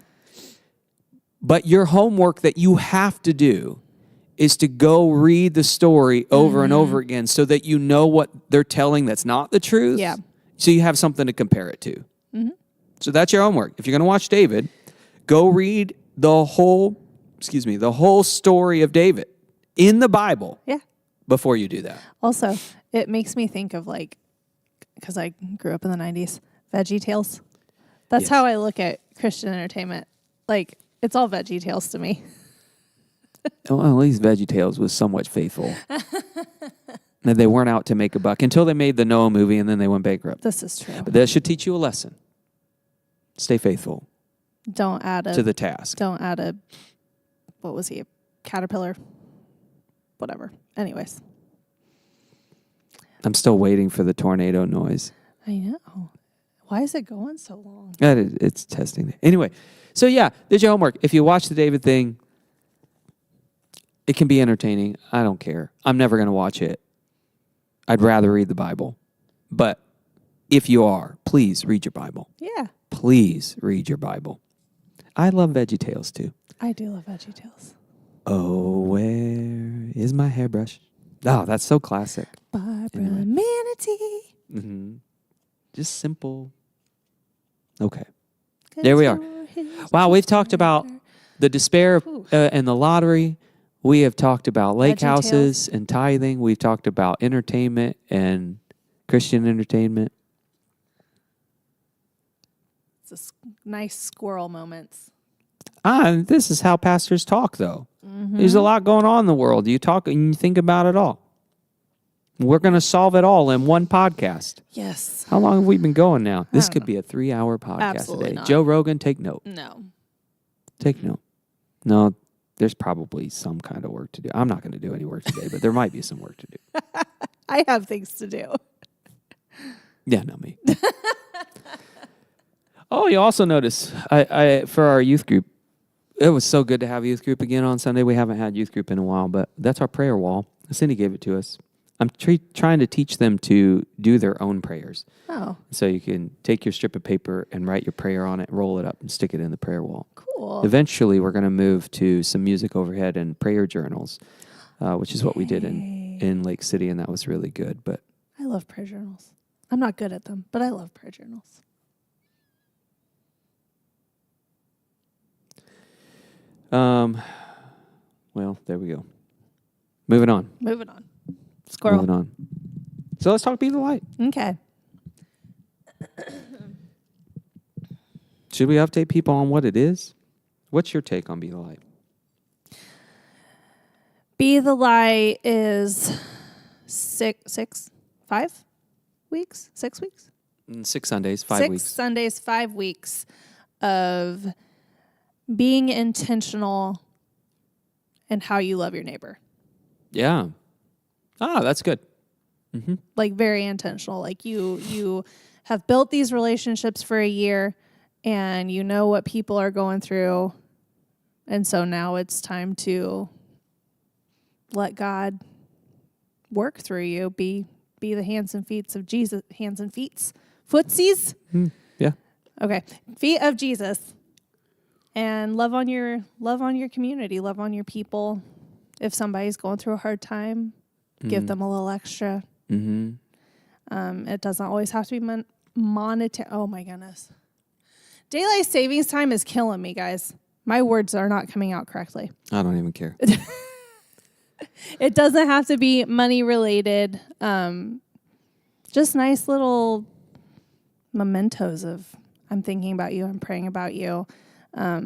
But your homework that you have to do is to go read the story over and over again so that you know what they're telling that's not the truth. Yeah. So you have something to compare it to. Mm-hmm. So that's your homework. If you're going to watch David, go read the whole story of David in the Bible. Yeah. Before you do that. Also, it makes me think of like, because I grew up in the 90s, VeggieTales. That's how I look at Christian entertainment. Like, it's all VeggieTales to me. Well, at least VeggieTales was somewhat faithful. And they weren't out to make a buck until they made the Noah movie and then they went bankrupt. This is true. But that should teach you a lesson. Stay faithful. Don't add to the task. Don't add a, what was he, a caterpillar? Whatever. Anyways. I'm still waiting for the tornado noise. I know. Why is it going so long? It's testing. Anyway, so yeah, did your homework. If you watch the David thing, it can be entertaining. I don't care. I'm never going to watch it. I'd rather read the Bible. But if you are, please read your Bible. Yeah. Please read your Bible. I love VeggieTales too. I do love VeggieTales. Oh, where is my hairbrush? Oh, that's so classic. Barbara Manatee. Mm-hmm. Just simple. Okay. There we are. Wow, we've talked about the despair and the lottery. We have talked about lake houses and tithing. We've talked about entertainment and Christian entertainment. It's nice squirrel moments. This is how pastors talk, though. Mm-hmm. There's a lot going on in the world. You talk and you think about it all. We're going to solve it all in one podcast. Yes. How long have we been going now? This could be a 3-hour podcast Absolutely today. not. Joe Rogan, take note. No. Take note. No, there's probably some kind of work to do. I'm not going to do any work today, but there might be some work to do. I have things to do. Yeah, not me. Oh, you also notice, I for our youth group, it was so good to have youth group again on Sunday. We haven't had youth group in a while, but that's our prayer wall. Cindy gave it to us. I'm trying to teach them to do their own prayers. Oh, So you can take your strip of paper and write your prayer on it, roll it up, and stick it in the prayer wall. cool. Eventually, we're going to move to some music overhead and prayer journals, which is what we did in Lake City, and that was really good. But I love prayer journals. I'm not good at them, but I love prayer journals. Well, there we go. Moving on. Moving on. Squirrel. Moving on. So let's talk Be the Light. Okay. Should we update people on what it is? What's your take on Be the Light? Be the Light is 5 weeks? 6 weeks? 6 Sundays, 5 6 weeks. Sundays, 5 weeks of being intentional in how you love your neighbor. Yeah. That's good. Mm-hmm. Like very intentional. Like you have built these relationships for a year and you know what people are going through. And so now it's time to let God work through you. Be the hands and feet of Jesus. Hands and feet. Footsies? Yeah. Okay. Feet of Jesus. And love on your community, love on your people. If somebody's going through a hard time, give them a little extra. Mm-hmm. It doesn't always have to be monetary. Oh my goodness. Daylight savings time is killing me, guys. My words are not coming out correctly. I don't even care. It doesn't have to be money related. Just nice little mementos of I'm thinking about you, I'm praying about you. A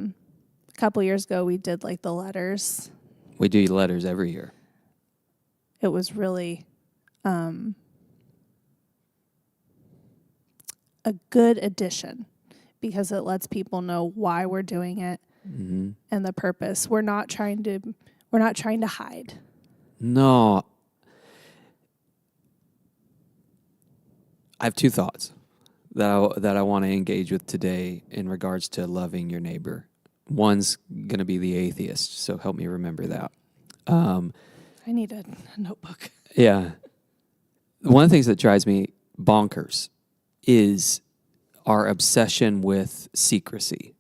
couple years ago, we did like the letters. We do letters every year. It was really a good addition because it lets people know why we're doing it and the purpose. We're not trying to hide. No. I have 2 thoughts that I want to engage with today in regards to loving your neighbor. One's going to be the atheist, so help me remember that. I need a notebook. Yeah. One of the things that drives me bonkers is our obsession with secrecy.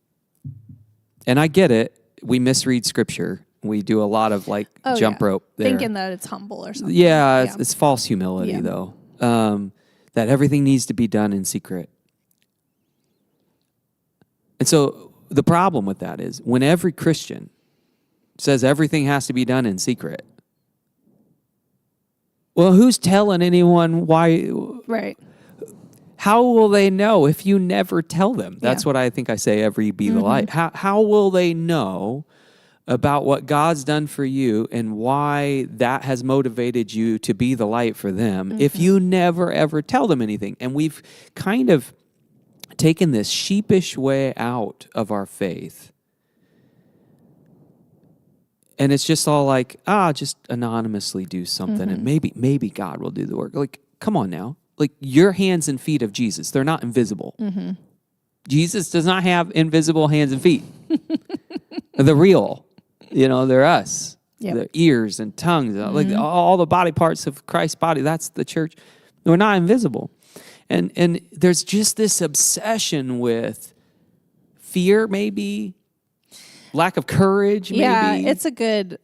And I get it. We misread scripture. We do a lot of jump rope there. Thinking that it's humble or something. Yeah, it's false humility, Yeah. though. That everything needs to be done in secret. And so the problem with that is when every Christian says everything has to be done in secret, well, who's telling anyone why? Right. How will they know if you never tell them? That's what I think I say every Be the Light. How will they know about what God's done for you and why that has motivated you to be the light for them if you never, ever tell them anything? And we've kind of taken this sheepish way out of our faith. And it's just all like, just anonymously do something and maybe God will do the work. Like, come on now. Like, your hands and feet of Jesus, they're not invisible. Jesus does not have invisible hands and feet. They're real. They're us. Yep. The ears and tongues, like all the body parts of Christ's body. That's the church. We're not invisible. And there's just this obsession with fear, maybe, lack of courage, maybe. Yeah, it's a good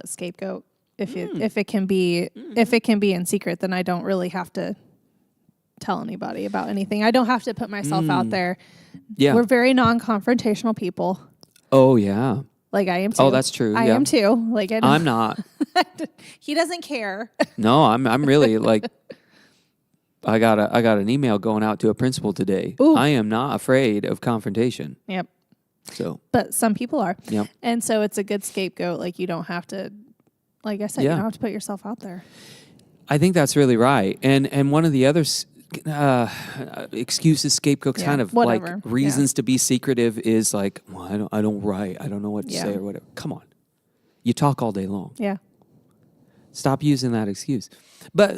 scapegoat. If it can be in secret, then I don't really have to tell anybody about anything. I don't have to put myself out there. Yeah. We're very non-confrontational people. Oh, yeah. Like I am too. Oh, that's true. I am too. Like I'm not. He doesn't care. No, I'm really like. I got an email going out to a principal today. Ooh. I am not afraid of confrontation. Yep. So. But some people are. Yep. And so it's a good scapegoat. Like you don't have to. Like I said, you don't have to put yourself out there. I think that's really right. And one of the other excuses, scapegoats, Yeah, kind of whatever. like reasons to be secretive is like, well, I don't write. I don't know what to say or whatever. Come on. You talk all day long. Yeah. Stop using that excuse. But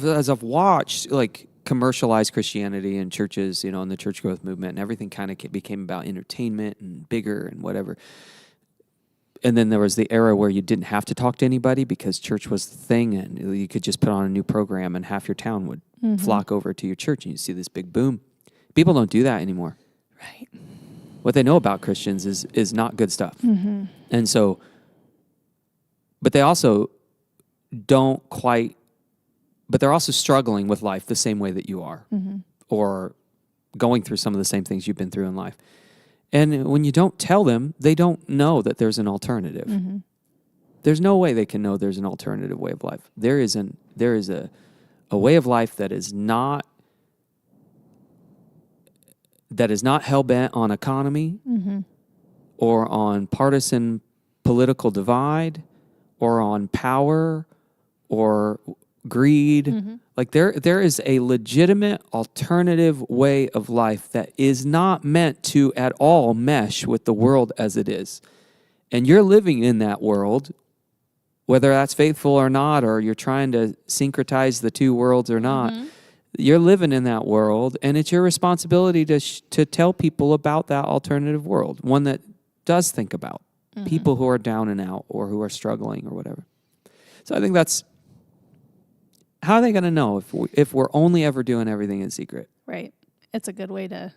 as I've watched like commercialized Christianity and churches, in the church growth movement, and everything kind of became about entertainment and bigger and whatever. And then there was the era where you didn't have to talk to anybody because church was the thing, and you could just put on a new program and half your town would flock over to your church, and you see this big boom. People don't do that anymore. Right. What they know about Christians is not good stuff. And so, but they also don't quite, but they're also struggling with life the same way that you are, or going through some of the same things you've been through in life. And when you don't tell them, they don't know that there's an alternative. There's no way they can know there's an alternative way of life. There is a way of life that is not hell-bent on economy or on partisan political divide or on power or greed. Like there is a legitimate alternative way of life that is not meant to at all mesh with the world as it is. And you're living in that world, whether that's faithful or not, or you're trying to syncretize the two worlds or not. You're living in that world, and it's your responsibility to tell people about that alternative world, one that does think about people who are down and out or who are struggling or whatever. So I think that's, how are they going to know if we're only ever doing everything in secret? Right. It's a good way to,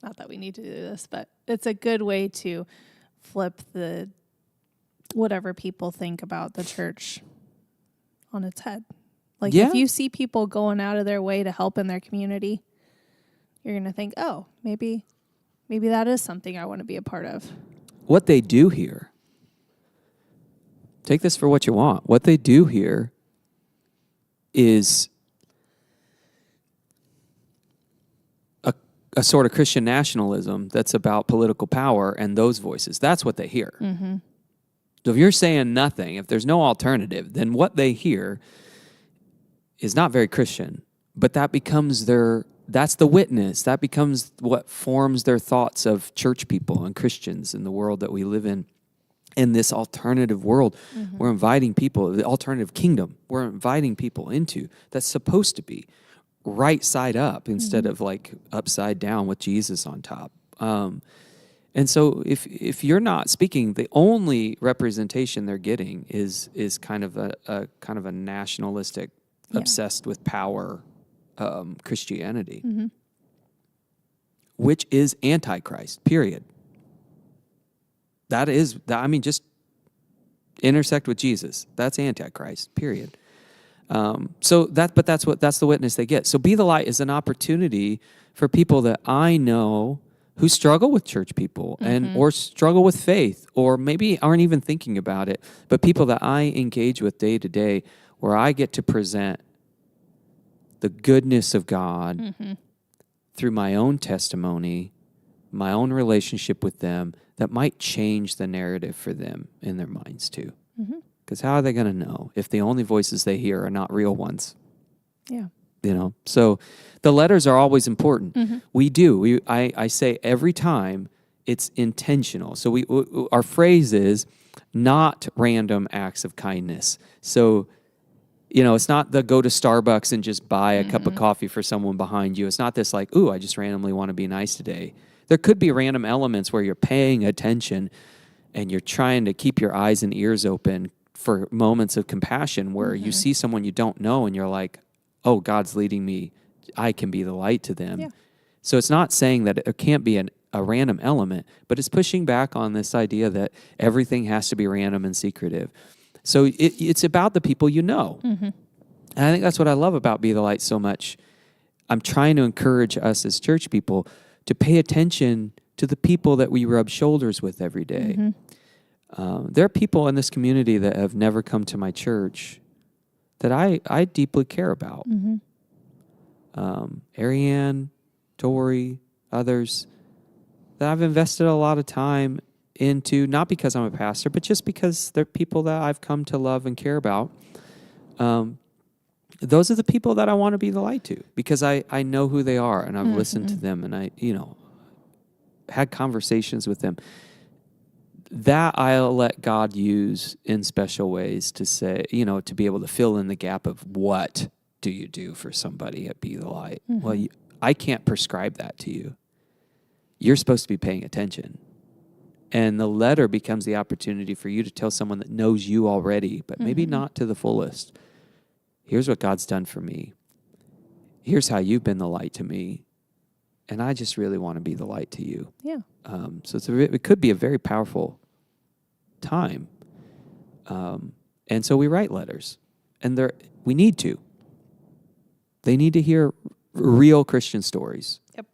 not that we need to do this, but it's a good way to flip the whatever people think about the church on its head. Like if you see people going out of their way to help in their community, you're going to think, oh, maybe that is something I want to be a part of. What they do here, take this for what you want. What they do here is a sort of Christian nationalism that's about political power and those voices. That's what they hear. So if you're saying nothing, if there's no alternative, then what they hear is not very Christian, but that becomes that's the witness. That becomes what forms their thoughts of church people and Christians in the world that we live in this alternative world. We're inviting people, the alternative kingdom, we're inviting people into that's supposed to be right side up instead of like upside down with Jesus on top. And so if you're not speaking, the only representation they're getting is kind of a nationalistic, obsessed with power Christianity, which is Antichrist, period. Just intersect with Jesus. That's Antichrist, period. That's the witness they get. So Be the Light is an opportunity for people that I know who struggle with church people or struggle with faith, or maybe aren't even thinking about it, but people that I engage with day to day, where I get to present the goodness of God through my own testimony, my own relationship with them, that might change the narrative for them in their minds too. Because how are they going to know if the only voices they hear are not real ones? Yeah. So the letters are always important. I say every time it's intentional. So our phrase is not random acts of kindness. So, it's not the go to Starbucks and just buy a cup of coffee for someone behind you. It's not this like, ooh, I just randomly want to be nice today. There could be random elements where you're paying attention and you're trying to keep your eyes and ears open for moments of compassion where you see someone you don't know and you're like, oh, God's leading me. I can be the light to them. Yeah. So it's not saying that it can't be a random element, but it's pushing back on this idea that everything has to be random and secretive. So it's about the people you know. And I think that's what I love about Be the Light so much. I'm trying to encourage us as church people to pay attention to the people that we rub shoulders with every day. There are people in this community that have never come to my church that I deeply care about. Ariane, Tori, others that I've invested a lot of time into, not because I'm a pastor, but just because they're people that I've come to love and care about. those are the people that I want to be the light to, because I know who they are, and I've listened to them, and I, had conversations with them. That I'll let God use in special ways to say, to be able to fill in the gap of what do you do for somebody at Be the Light? Well, I can't prescribe that to you. You're supposed to be paying attention. And the letter becomes the opportunity for you to tell someone that knows you already, but maybe not to the fullest. Here's what God's done for me. Here's how you've been the light to me. And I just really want to be the light to you. Yeah. So it could be a very powerful time. And so we write letters. And we need to. They need to hear real Christian stories. Yep.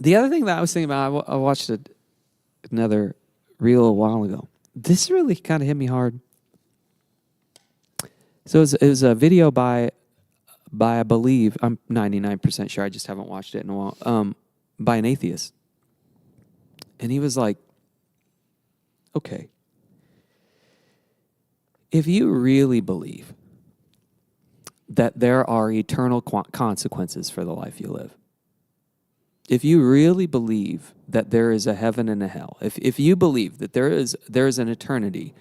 The other thing that I was thinking about, I watched another reel a while ago. This really kind of hit me hard. So it was a video by I believe, I'm 99% sure, I just haven't watched it in a while, by an atheist. And he was like, okay, if you really believe that there are eternal consequences for the life you live, if you really believe that there is a heaven and a hell, if you believe that there is an eternity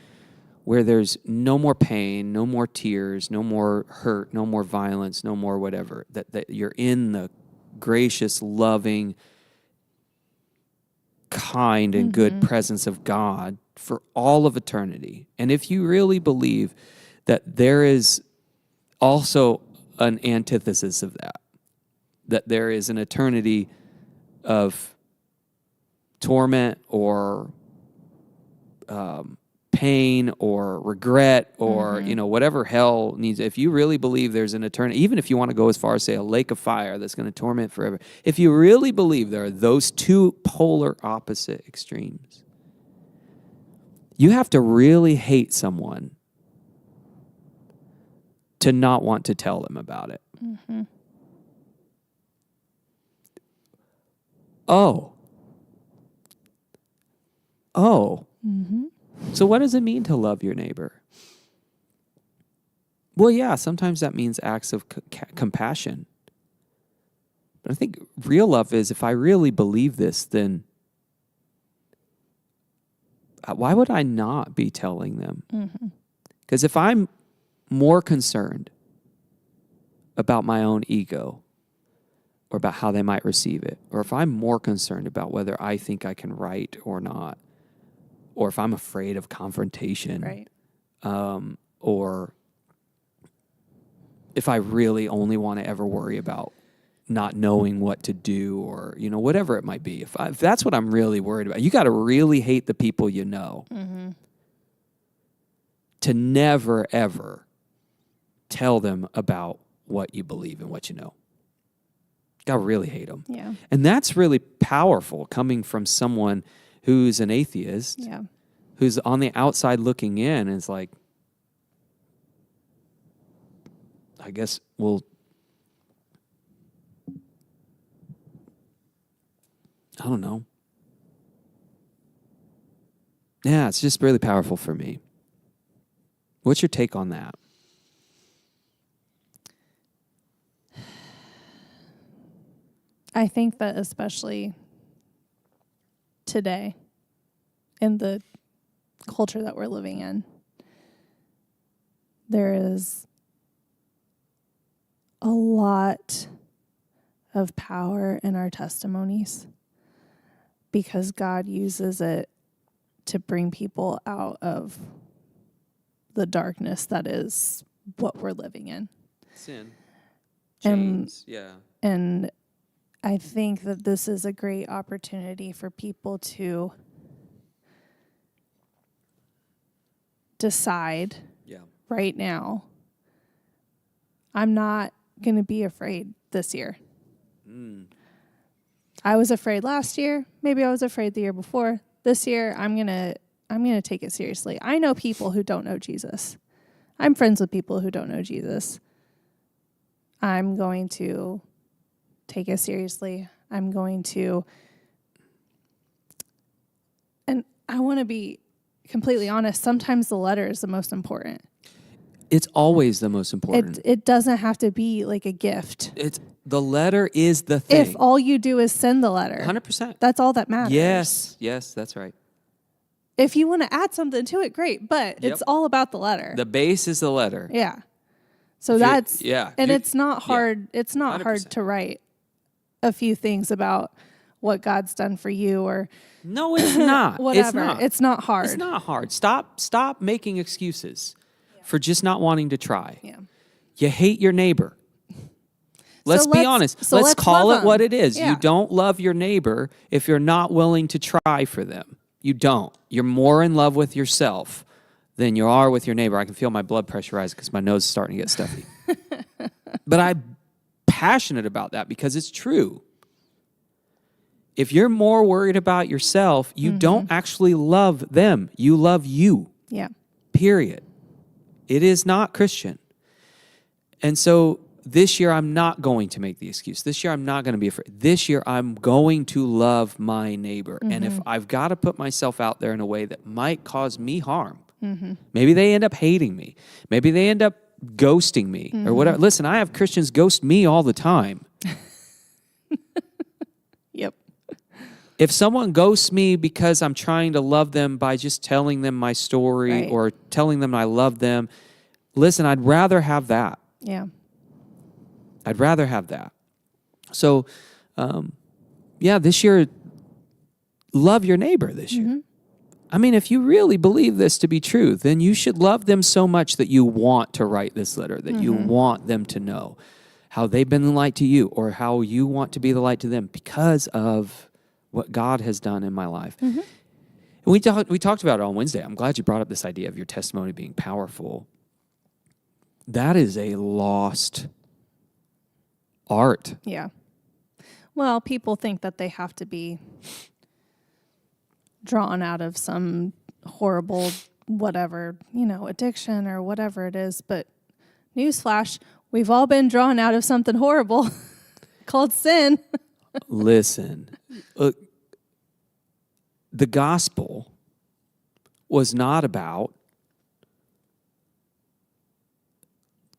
where there's no more pain, no more tears, no more hurt, no more violence, no more whatever, that you're in the gracious, loving, kind, and good presence of God for all of eternity. And if you really believe that there is also an antithesis of that there is an eternity of torment or pain or regret or whatever hell needs, if you really believe there's an eternity, even if you want to go as far as say a lake of fire that's going to torment forever, if you really believe there are those two polar opposite extremes, you have to really hate someone to not want to tell them about it. Oh. So what does it mean to love your neighbor? Well, yeah, sometimes that means acts of compassion. But I think real love is, if I really believe this, then why would I not be telling them? Because if I'm more concerned about my own ego or about how they might receive it, or if I'm more concerned about whether I think I can write or not, or if I'm afraid of confrontation, Right. Or if I really only want to ever worry about not knowing what to do, or whatever it might be, if that's what I'm really worried about, you got to really hate the people you know to never ever tell them about what you believe and what you know. Got to really hate them. Yeah. And that's really powerful, coming from someone who's an atheist, who's on the outside looking in, and is like, I guess I don't know. Yeah, it's just really powerful for me. What's your take on that? I think that especially today, in the culture that we're living in, there is a lot of power in our testimonies because God uses it to bring people out of the darkness that is what we're living in. Sin. And- Chains. Yeah. And I think that this is a great opportunity for people to decide right now, I'm not going to be afraid this year. I was afraid last year. Maybe I was afraid the year before. This year, I'm going to take it seriously. I know people who don't know Jesus. I'm friends with people who don't know Jesus. I'm going to take it seriously. I'm going to, and I want to be completely honest, sometimes the letter is the most important. It's always the most important. It doesn't have to be like a gift. It's the letter is the thing. If all you do is send the letter, 100%. that's all that matters. Yes, that's right. If you want to add something to it, great. But Yep. it's all about the letter. The base is the letter. Yeah. So that's yeah. and You- it's not hard. It's not 100%. hard to write a few things about what God's done for you or No, it's not. whatever. It's not. It's not hard. It's not hard. Stop making excuses for just not wanting to try. Yeah. You hate your neighbor. Let's be honest. so let's let's call love it what them. it is. Yeah. You don't love your neighbor if you're not willing to try for them. You don't. You're more in love with yourself than you are with your neighbor. I can feel my blood pressure rise because my nose is starting to get stuffy. But I'm passionate about that because it's true. If you're more worried about yourself, you don't actually love them. You love you. Yeah. Period. It is not Christian. And so this year, I'm not going to make the excuse. This year, I'm not going to be afraid. This year, I'm going to love my neighbor. And if I've got to put myself out there in a way that might cause me harm, maybe they end up hating me. Maybe they end up ghosting me or whatever. Listen, I have Christians ghost me all the time. Yep. If someone ghosts me because I'm trying to love them by just telling them my story Right. or telling them I love them, listen, I'd rather have that. Yeah. I'd rather have that. So, this year, love your neighbor this year. I mean, if you really believe this to be true, then you should love them so much that you want to write this letter, that you want them to know how they've been the light to you or how you want to be the light to them because of what God has done in my life. And we talked about it on Wednesday. I'm glad you brought up this idea of your testimony being powerful. That is a lost art. Yeah. Well, people think that they have to be drawn out of some horrible whatever, addiction or whatever it is. But newsflash, we've all been drawn out of something horrible called sin. Listen, look, the gospel was not about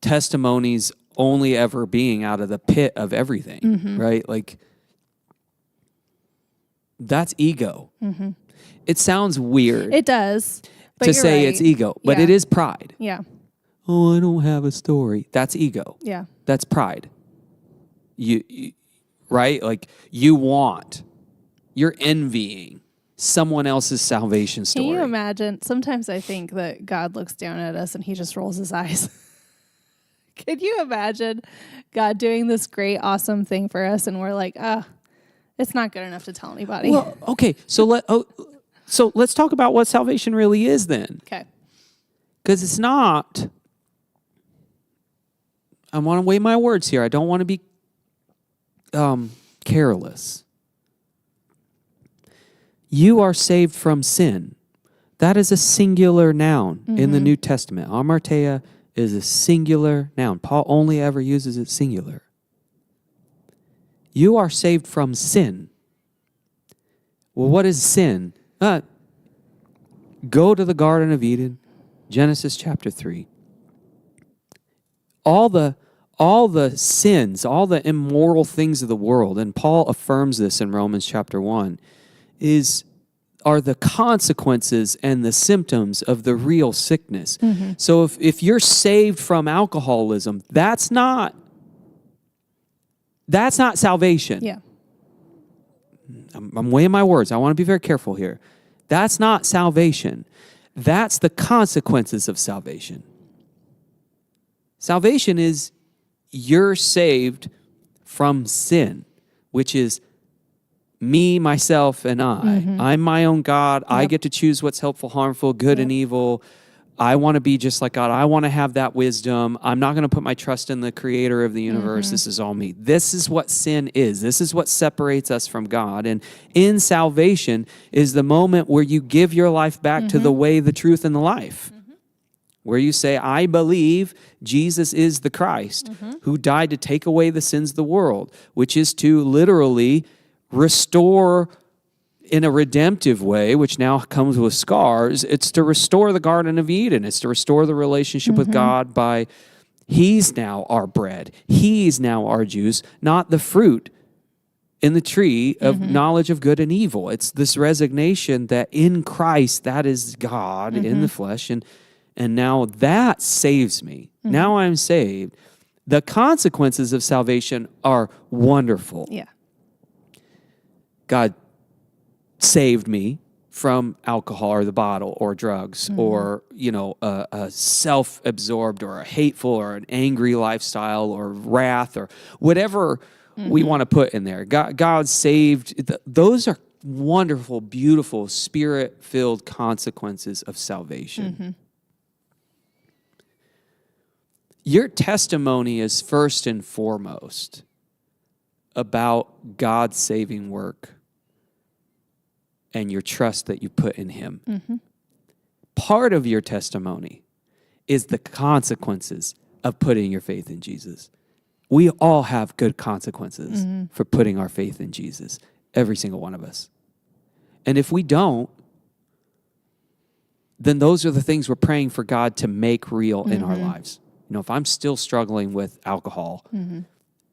testimonies only ever being out of the pit of everything, right? Like, that's ego. It sounds weird It does. But to you're say right. it's ego, but Yeah. it is pride. Yeah. Oh, I don't have a story. That's ego. Yeah. That's pride. You right? Like, you're envying someone else's salvation story. Can you imagine? Sometimes I think that God looks down at us and he just rolls his eyes. Could you imagine God doing this great, awesome thing for us and we're like, it's not good enough to tell anybody. Well, okay, so let's talk about what salvation really is then. Okay. Because it's not, I want to weigh my words here. I don't want to be careless. You are saved from sin. That is a singular noun in the New Testament. Amartia is a singular noun. Paul only ever uses it singular. You are saved from sin. Well, what is sin? Go to the Garden of Eden, Genesis chapter 3. All the sins, all the immoral things of the world, and Paul affirms this in Romans chapter 1, are the consequences and the symptoms of the real sickness. So if you're saved from alcoholism, that's not salvation. Yeah. I'm weighing my words. I want to be very careful here. That's not salvation. That's the consequences of salvation. Salvation is you're saved from sin, which is me, myself, and I. I'm my own God. I get to choose what's helpful, harmful, good, and evil. I want to be just like God. I want to have that wisdom. I'm not going to put my trust in the creator of the universe. This is all me. This is what sin is. This is what separates us from God. And in salvation is the moment where you give your life back to the way, the truth, and the life. Where you say, I believe Jesus is the Christ who died to take away the sins of the world, which is to literally restore in a redemptive way, which now comes with scars, it's to restore the Garden of Eden. It's to restore the relationship with God by He's now our bread. He's now our juice, not the fruit in the tree of knowledge of good and evil. It's this resignation that in Christ, that is God in the flesh. And now that saves me. Now I'm saved. The consequences of salvation are wonderful. Yeah. God saved me from alcohol or the bottle or drugs or, a self-absorbed or a hateful or an angry lifestyle or wrath or whatever we want to put in there. God saved. Those are wonderful, beautiful, spirit-filled consequences of salvation. Your testimony is first and foremost about God's saving work and your trust that you put in Him. Part of your testimony is the consequences of putting your faith in Jesus. We all have good consequences for putting our faith in Jesus, every single one of us. And if we don't, then those are the things we're praying for God to make real in our lives. If I'm still struggling with alcohol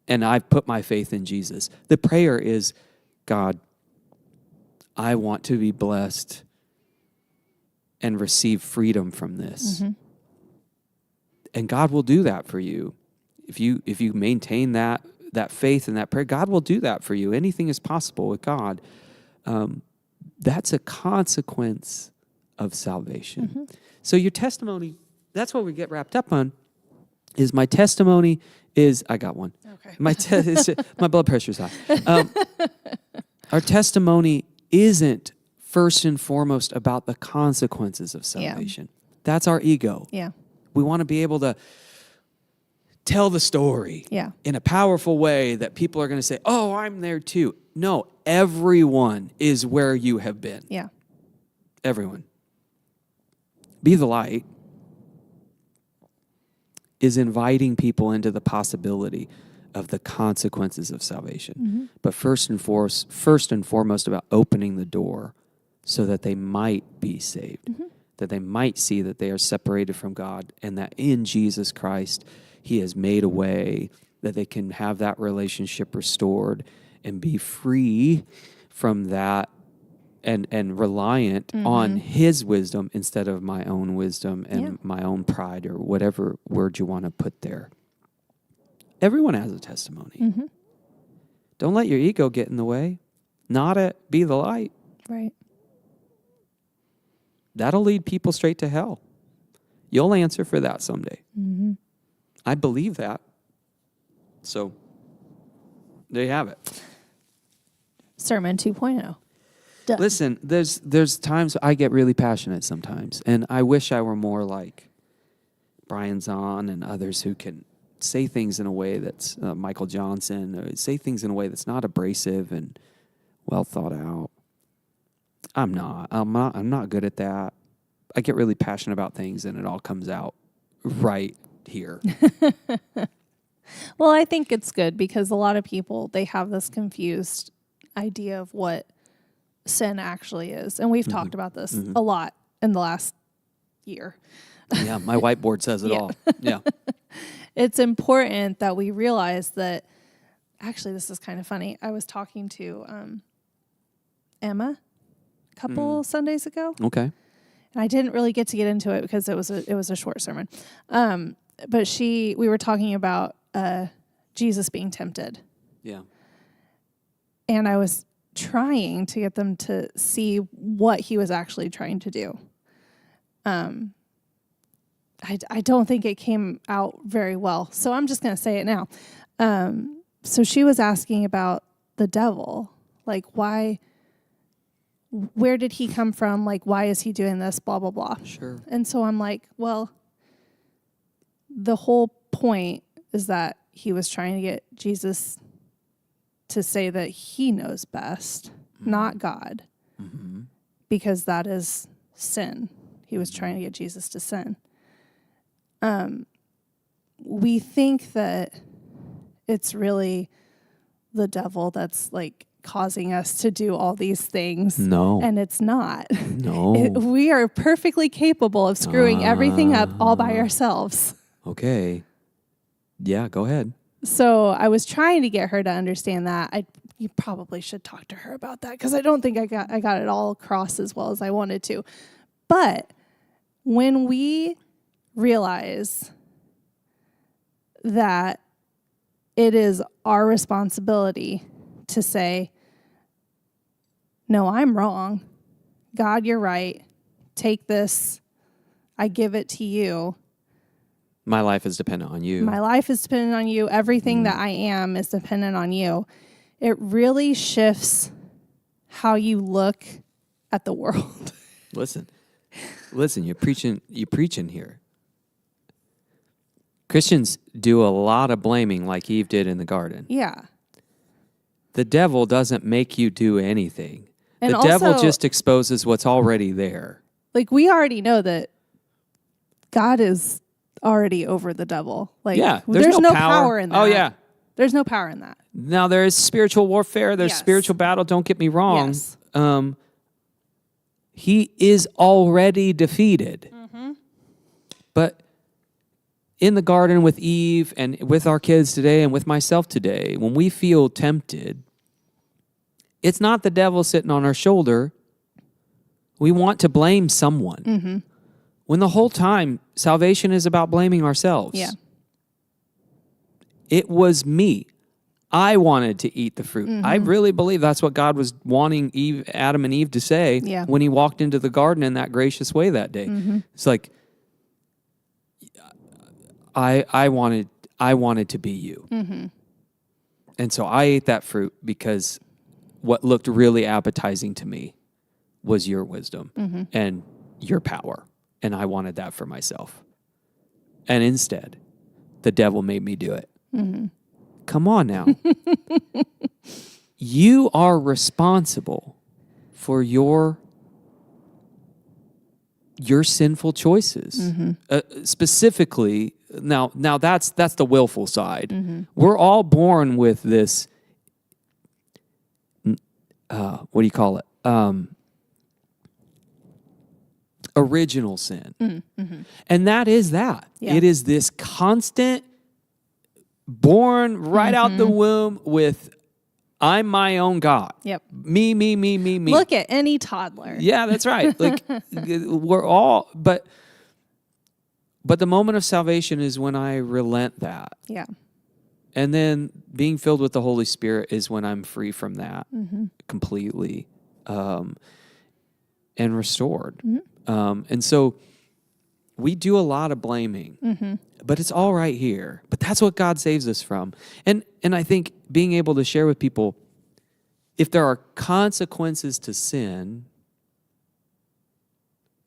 and I've put my faith in Jesus, the prayer is, God, I want to be blessed and receive freedom from this. And God will do that for you. If you maintain that faith and that prayer, God will do that for you. Anything is possible with God. That's a consequence of salvation. So your testimony, that's what we get wrapped up on, is my testimony is, I got one. Okay. My blood pressure's high. Our testimony isn't first and foremost about the consequences of salvation. That's our ego. Yeah. We want to be able to tell the story in a powerful way that people are going to say, oh, I'm there too. No, everyone is where you have been. Yeah. Everyone. Be the light is inviting people into the possibility of the consequences of salvation. But first and foremost about opening the door so that they might be saved, that they might see that they are separated from God and that in Jesus Christ, He has made a way that they can have that relationship restored and be free from that and reliant on His wisdom instead of my own wisdom and my own pride or whatever word you want to put there. Everyone has a testimony. Don't let your ego get in the way. Be the light. Right. That'll lead people straight to hell. You'll answer for that someday. I believe that. So there you have it. Sermon 2.0. Done. Listen, there's times I get really passionate sometimes, and I wish I were more like Brian Zahn and others who can say things in a way that's Michael Johnson, or say things in a way that's not abrasive and well thought out. I'm not good at that. I get really passionate about things, and it all comes out right here. Well, I think it's good because a lot of people, they have this confused idea of what sin actually is. And we've talked about this a lot in the last year. Yeah, my whiteboard says it all. Yeah. It's important that we realize that, actually, this is kind of funny. I was talking to Emma a couple Sundays ago. Okay. And I didn't really get into it because it was a short sermon. But we were talking about Jesus being tempted. Yeah. And I was trying to get them to see what He was actually trying to do. I don't think it came out very well. So I'm just going to say it now. So she was asking about the devil. Like, where did he come from? Like, why is he doing this? Blah, blah, blah. Sure. And so I'm like, well, the whole point is that he was trying to get Jesus to say that He knows best, not God, because that is sin. He was trying to get Jesus to sin. We think that it's really the devil that's like causing us to do all these things. No. And it's not. No. We are perfectly capable of screwing everything up all by ourselves. Okay. Yeah, go ahead. So I was trying to get her to understand that. You probably should talk to her about that because I don't think I got it all across as well as I wanted to. But when we realize that it is our responsibility to say, no, I'm wrong. God, you're right. Take this. I give it to you. My life is dependent on you. My life is dependent on you. Everything that I am is dependent on you. It really shifts how you look at the world. Listen, you're preaching here. Christians do a lot of blaming like Eve did in the garden. Yeah. The devil doesn't make you do anything. And the devil also, just exposes what's already there. Like, we already know that God is already over the devil. Like, Yeah, there's no power in that. Oh, yeah. There's no power in that. Now, there is spiritual warfare. There's Yes. spiritual battle. Don't get me wrong. Yes. He is already defeated. But in the garden with Eve and with our kids today and with myself today, when we feel tempted, it's not the devil sitting on our shoulder. We want to blame someone. When the whole time, salvation is about blaming ourselves. Yeah. It was me. I wanted to eat the fruit. I really believe that's what God was wanting Adam and Eve to say when he walked into the garden in that gracious way that day. It's like, I wanted to be you. And so I ate that fruit because what looked really appetizing to me was your wisdom and your power. And I wanted that for myself. And instead, the devil made me do it. Come on now. You are responsible for your sinful choices. Specifically, now that's the willful side. We're all born with this, what do you call it? Original sin. And that is that. Yeah. It is this constant, born right out the womb with, I'm my own God. Yep. Me. Look at any toddler. Yeah, that's right. Like, we're all, but the moment of salvation is when I relent that. Yeah. And then being filled with the Holy Spirit is when I'm free from that completely and restored. And so we do a lot of blaming, but it's all right here. But that's what God saves us from. And I think being able to share with people, if there are consequences to sin,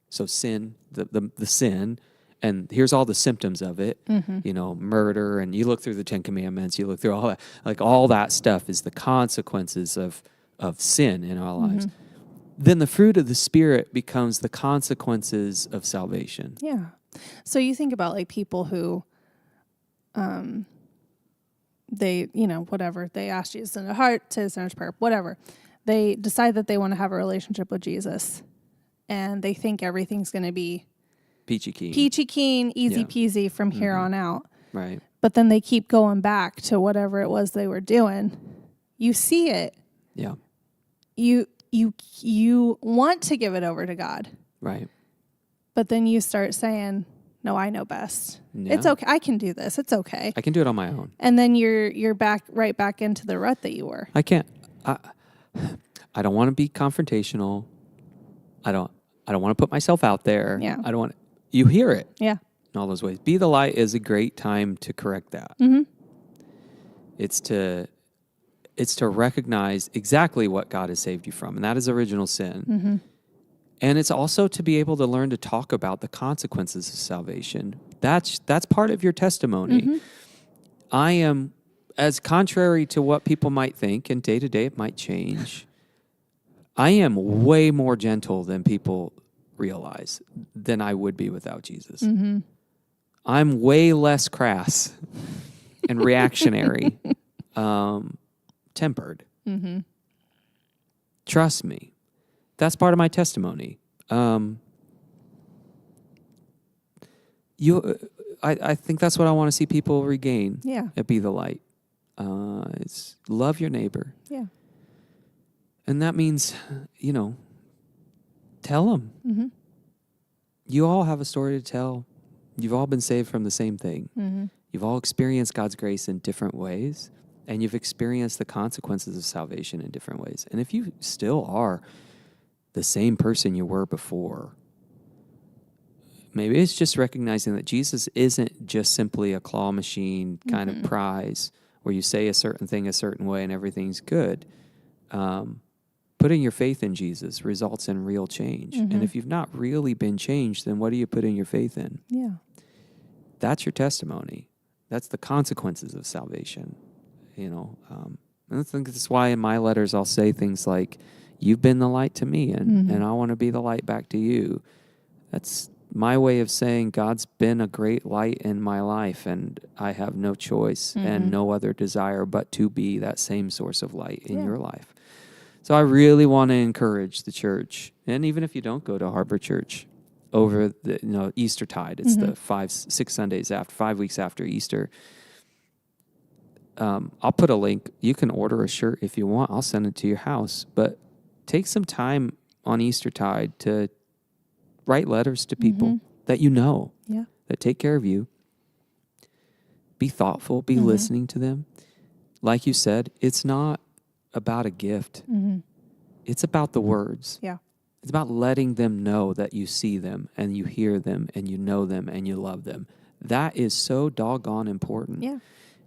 so sin, the sin, and here's all the symptoms of it, murder, and you look through the 10 Commandments, you look through all that, like all that stuff is the consequences of sin in our lives. Then the fruit of the Spirit becomes the consequences of salvation. Yeah. So you think about like people who, they, whatever, they ask Jesus in their heart, say the sinner's prayer, whatever. They decide that they want to have a relationship with Jesus and they think everything's going to be Peachy keen, easy peasy from here on out. Right. But then they keep going back to whatever it was they were doing. You see it. Yeah. You want to give it over to God. Right. But then you start saying, no, I know best. Yeah. It's okay. I can do this. It's okay. I can do it on my own. And then you're right back into the rut that you were. I can't. I don't want to be confrontational. I don't want to put myself out there. Yeah. I don't want. You hear it. Yeah. In all those ways. Be the light is a great time to correct that. It's to recognize exactly what God has saved you from, and that is original sin. And it's also to be able to learn to talk about the consequences of salvation. That's part of your testimony. I am, as contrary to what people might think, and day to day it might change, I am way more gentle than people realize than I would be without Jesus. I'm way less crass and reactionary, tempered. Trust me. That's part of my testimony. I think that's what I want to see people regain. Yeah. At Be the Light. It's love your neighbor. Yeah. And that means, tell them. Mm-hmm. You all have a story to tell. You've all been saved from the same thing. Mm-hmm. You've all experienced God's grace in different ways, and you've experienced the consequences of salvation in different ways. And if you still are the same person you were before, maybe it's just recognizing that Jesus isn't just simply a claw machine kind of prize where you say a certain thing a certain way and everything's good. Putting your faith in Jesus results in real change. And if you've not really been changed, then what are you putting your faith in? Yeah. That's your testimony. That's the consequences of salvation. And I think that's why in my letters I'll say things like, you've been the light to me, and I want to be the light back to you. That's my way of saying God's been a great light in my life, and I have no choice and no other desire but to be that same source of light in your life. So I really want to encourage the church, and even if you don't go to Harbor Church over the Eastertide, it's the 5 weeks after Easter. I'll put a link. You can order a shirt if you want. I'll send it to your house. But take some time on Eastertide to write letters to people that you know, that take care of you. Be thoughtful. Be listening to them. Like you said, it's not about a gift. It's about the words. Yeah. It's about letting them know that you see them and you hear them and you know them and you love them. That is so doggone important. Yeah.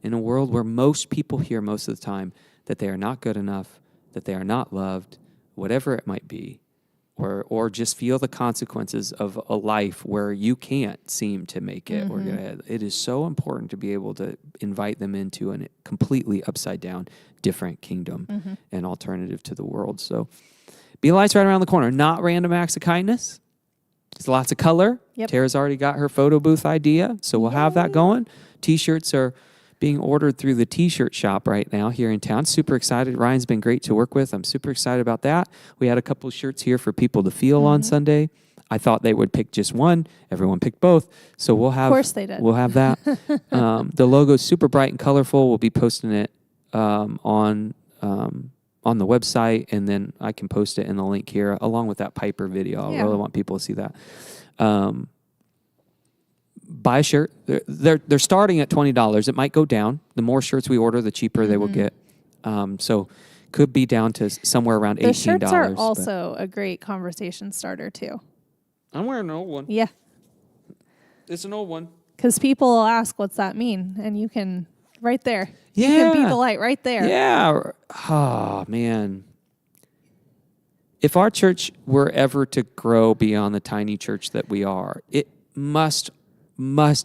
In a world where most people hear most of the time that they are not good enough, that they are not loved, whatever it might be, or just feel the consequences of a life where you can't seem to make it or get ahead. It is so important to be able to invite them into a completely upside down, different kingdom and alternative to the world. So Be the Light's right around the corner. Not random acts of kindness. There's lots of color. Yep. Tara's already got her photo booth idea, so we'll have that going. T-shirts are being ordered through the T-shirt shop right now here in town. Super excited. Ryan's been great to work with. I'm super excited about that. We had a couple of shirts here for people to feel on Sunday. I thought they would pick just one. Everyone picked both. So we'll have. Of course they did. We'll have that. The logo's super bright and colorful. We'll be posting it on the website, and then I can post it in the link here along with that Piper video. I really want people to see that. Buy a shirt. They're starting at $20. It might go down. The more shirts we order, the cheaper they will get. So could be down to somewhere around $18. The shirts are also a great conversation starter too. I'm wearing an old one. Yeah. It's an old one. Because people will ask, what's that mean? And you can, right there. You can be the light right there. Yeah. Oh, man. If our church were ever to grow beyond the tiny church that we are, it must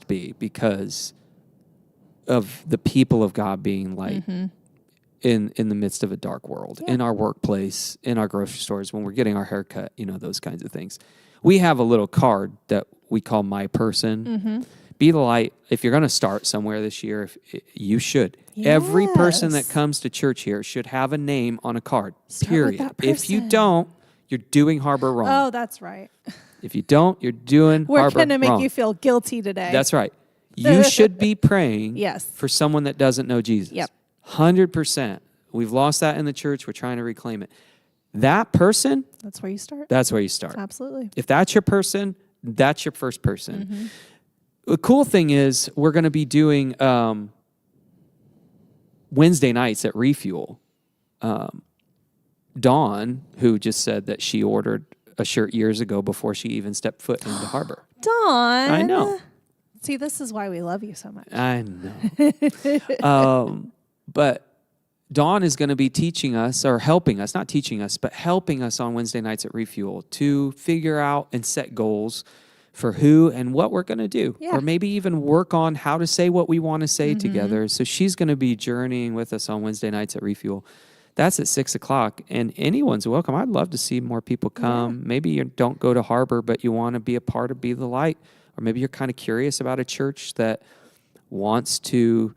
be because of the people of God being light in the midst of a dark world, in our workplace, in our grocery stores, when we're getting our hair cut, those kinds of things. We have a little card that we call My Person. Be the light. If you're going to start somewhere this year, you should. Every person that comes to church here should have a name on a card, period. If you don't, you're doing Harbor wrong. Oh, that's right. If you don't, you're doing Harbor wrong. We're going to make you feel guilty today. That's right. You should be praying Yes. for someone that doesn't know Jesus. Yep. 100%. We've lost that in the church. We're trying to reclaim it. That person, That's where you start. that's where you start. Absolutely. If that's your person, that's your first person. The cool thing is we're going to be doing Wednesday nights at Refuel. Dawn, who just said that she ordered a shirt years ago before she even stepped foot into Harbor. Dawn. I know. See, this is why we love you so much. I know. But Dawn is going to be teaching us, or helping us, not teaching us, but helping us on Wednesday nights at Refuel to figure out and set goals for who and what we're going to do. Yeah. Or maybe even work on how to say what we want to say together. So she's going to be journeying with us on Wednesday nights at Refuel. That's at 6:00, and anyone's welcome. I'd love to see more people come. Yeah. Maybe you don't go to Harbor, but you want to be a part of Be the Light. Or maybe you're kind of curious about a church that wants to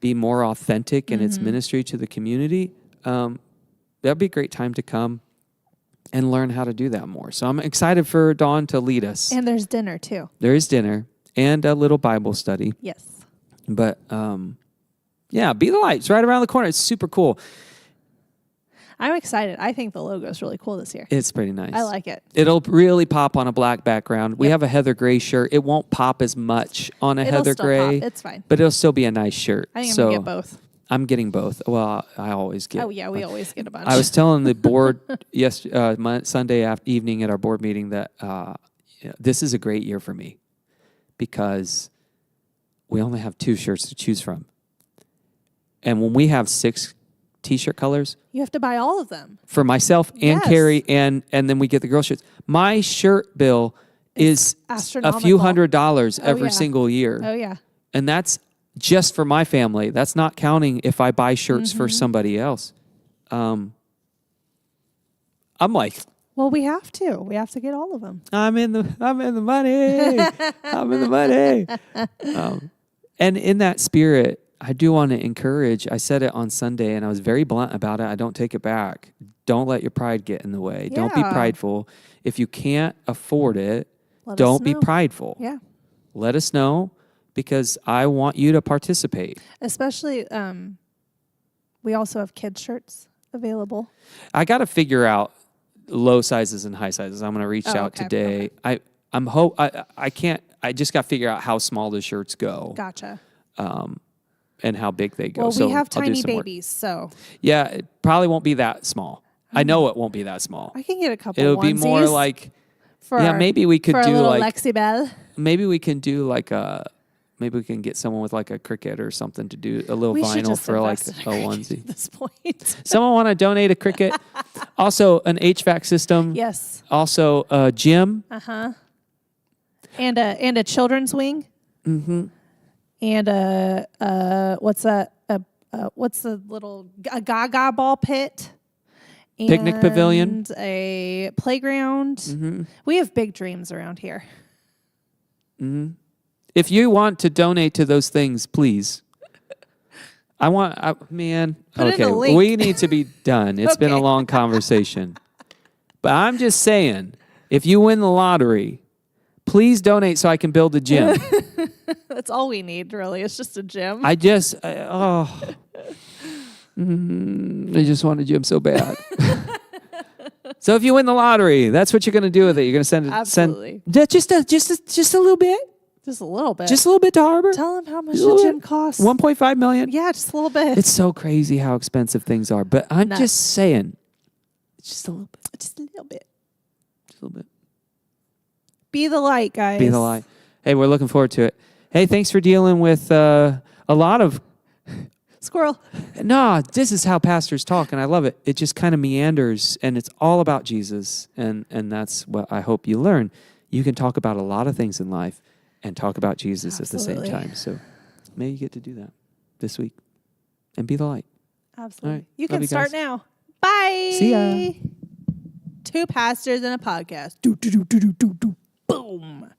be more authentic in its ministry to the community. that'd be a great time to come and learn how to do that more. So I'm excited for Dawn to lead us. And there's dinner too. There is dinner and a little Bible study. Yes. But yeah, Be the Light. It's right around the corner. It's super cool. I'm excited. I think the logo is really cool this year. It's pretty nice. I like it. It'll really pop on a black background. We have a heather gray shirt. It won't pop as much on a It'll heather still gray. pop. It's fine. But it'll still be a nice shirt. I think I'm so going to get both. I'm getting both. Well, I always get. Oh, yeah. We always get a bunch. I was telling the board Sunday evening at our board meeting that this is a great year for me because we only have 2 shirts to choose from. And when we have 6 T-shirt colors, you have to buy all of them. For myself and Carrie, and then we get the girl shirts. My shirt bill is a few $100s every single year. Oh, yeah. And that's just for my family. That's not counting if I buy shirts for somebody else. I'm like, well, we have to. We have to get all of them. I'm in the money. I'm in the money. And in that spirit, I do want to encourage. I said it on Sunday, and I was very blunt about it. I don't take it back. Don't let your pride get in the way. Yeah. Don't be prideful. If you can't afford it, Let don't us be know. prideful. Yeah. Let us know because I want you to participate. Especially, we also have kids' shirts available. I got to figure out low sizes and high sizes. I'm going to reach out today. Okay. I can't. I just got to figure out how small the shirts go. Gotcha. And how big they go. Well, so we have I'll do tiny some work. babies, so Yeah, it probably won't be that small. I know it won't be that small. I can get a couple. It'll be more onesies like for maybe we could for do a little like Lexi Bell. maybe we can do like a maybe we can get someone with like a Cricut or something to do a little We should vinyl just for like invest a in a Cricut onesie. at this point. Someone want to donate a Cricut? Also an HVAC system. Yes. Also a gym. And a children's wing. Mm-hmm. And what's that? What's the little a Gaga ball pit? Picnic pavilion. And a playground. Mm-hmm. We have big dreams around here. Mm-hmm. If you want to donate to those things, please. Man. Put in okay, a link. we need to be done. It's been a long conversation. But I'm just saying, if you win the lottery, please donate so I can build a gym. That's all we need, really. It's just a gym. I just want a gym so bad. So if you win the lottery, that's what you're going to do with it. You're going to send Absolutely. just a little bit, Just a little bit. just a little bit to Harbor. Tell them how much the gym costs. 1.5 million. Yeah, just a little bit. It's so crazy how expensive things are, but I'm Nuts. just saying, just a little bit, Just a little bit. just a little bit. Be the light, guys. Be the light. Hey, we're looking forward to it. Hey, thanks for dealing with a lot of. Squirrel. No, this is how pastors talk, and I love it. It just kind of meanders, and it's all about Jesus, and that's what I hope you learn. You can talk about a lot of things in life and talk about Jesus Absolutely. at the same time. So maybe you get to do that this week and be the light. Absolutely. All right. You Love can you start guys. now. Bye. See ya. 2 pastors and a podcast. Do, do, do, do, do, do, do. Boom.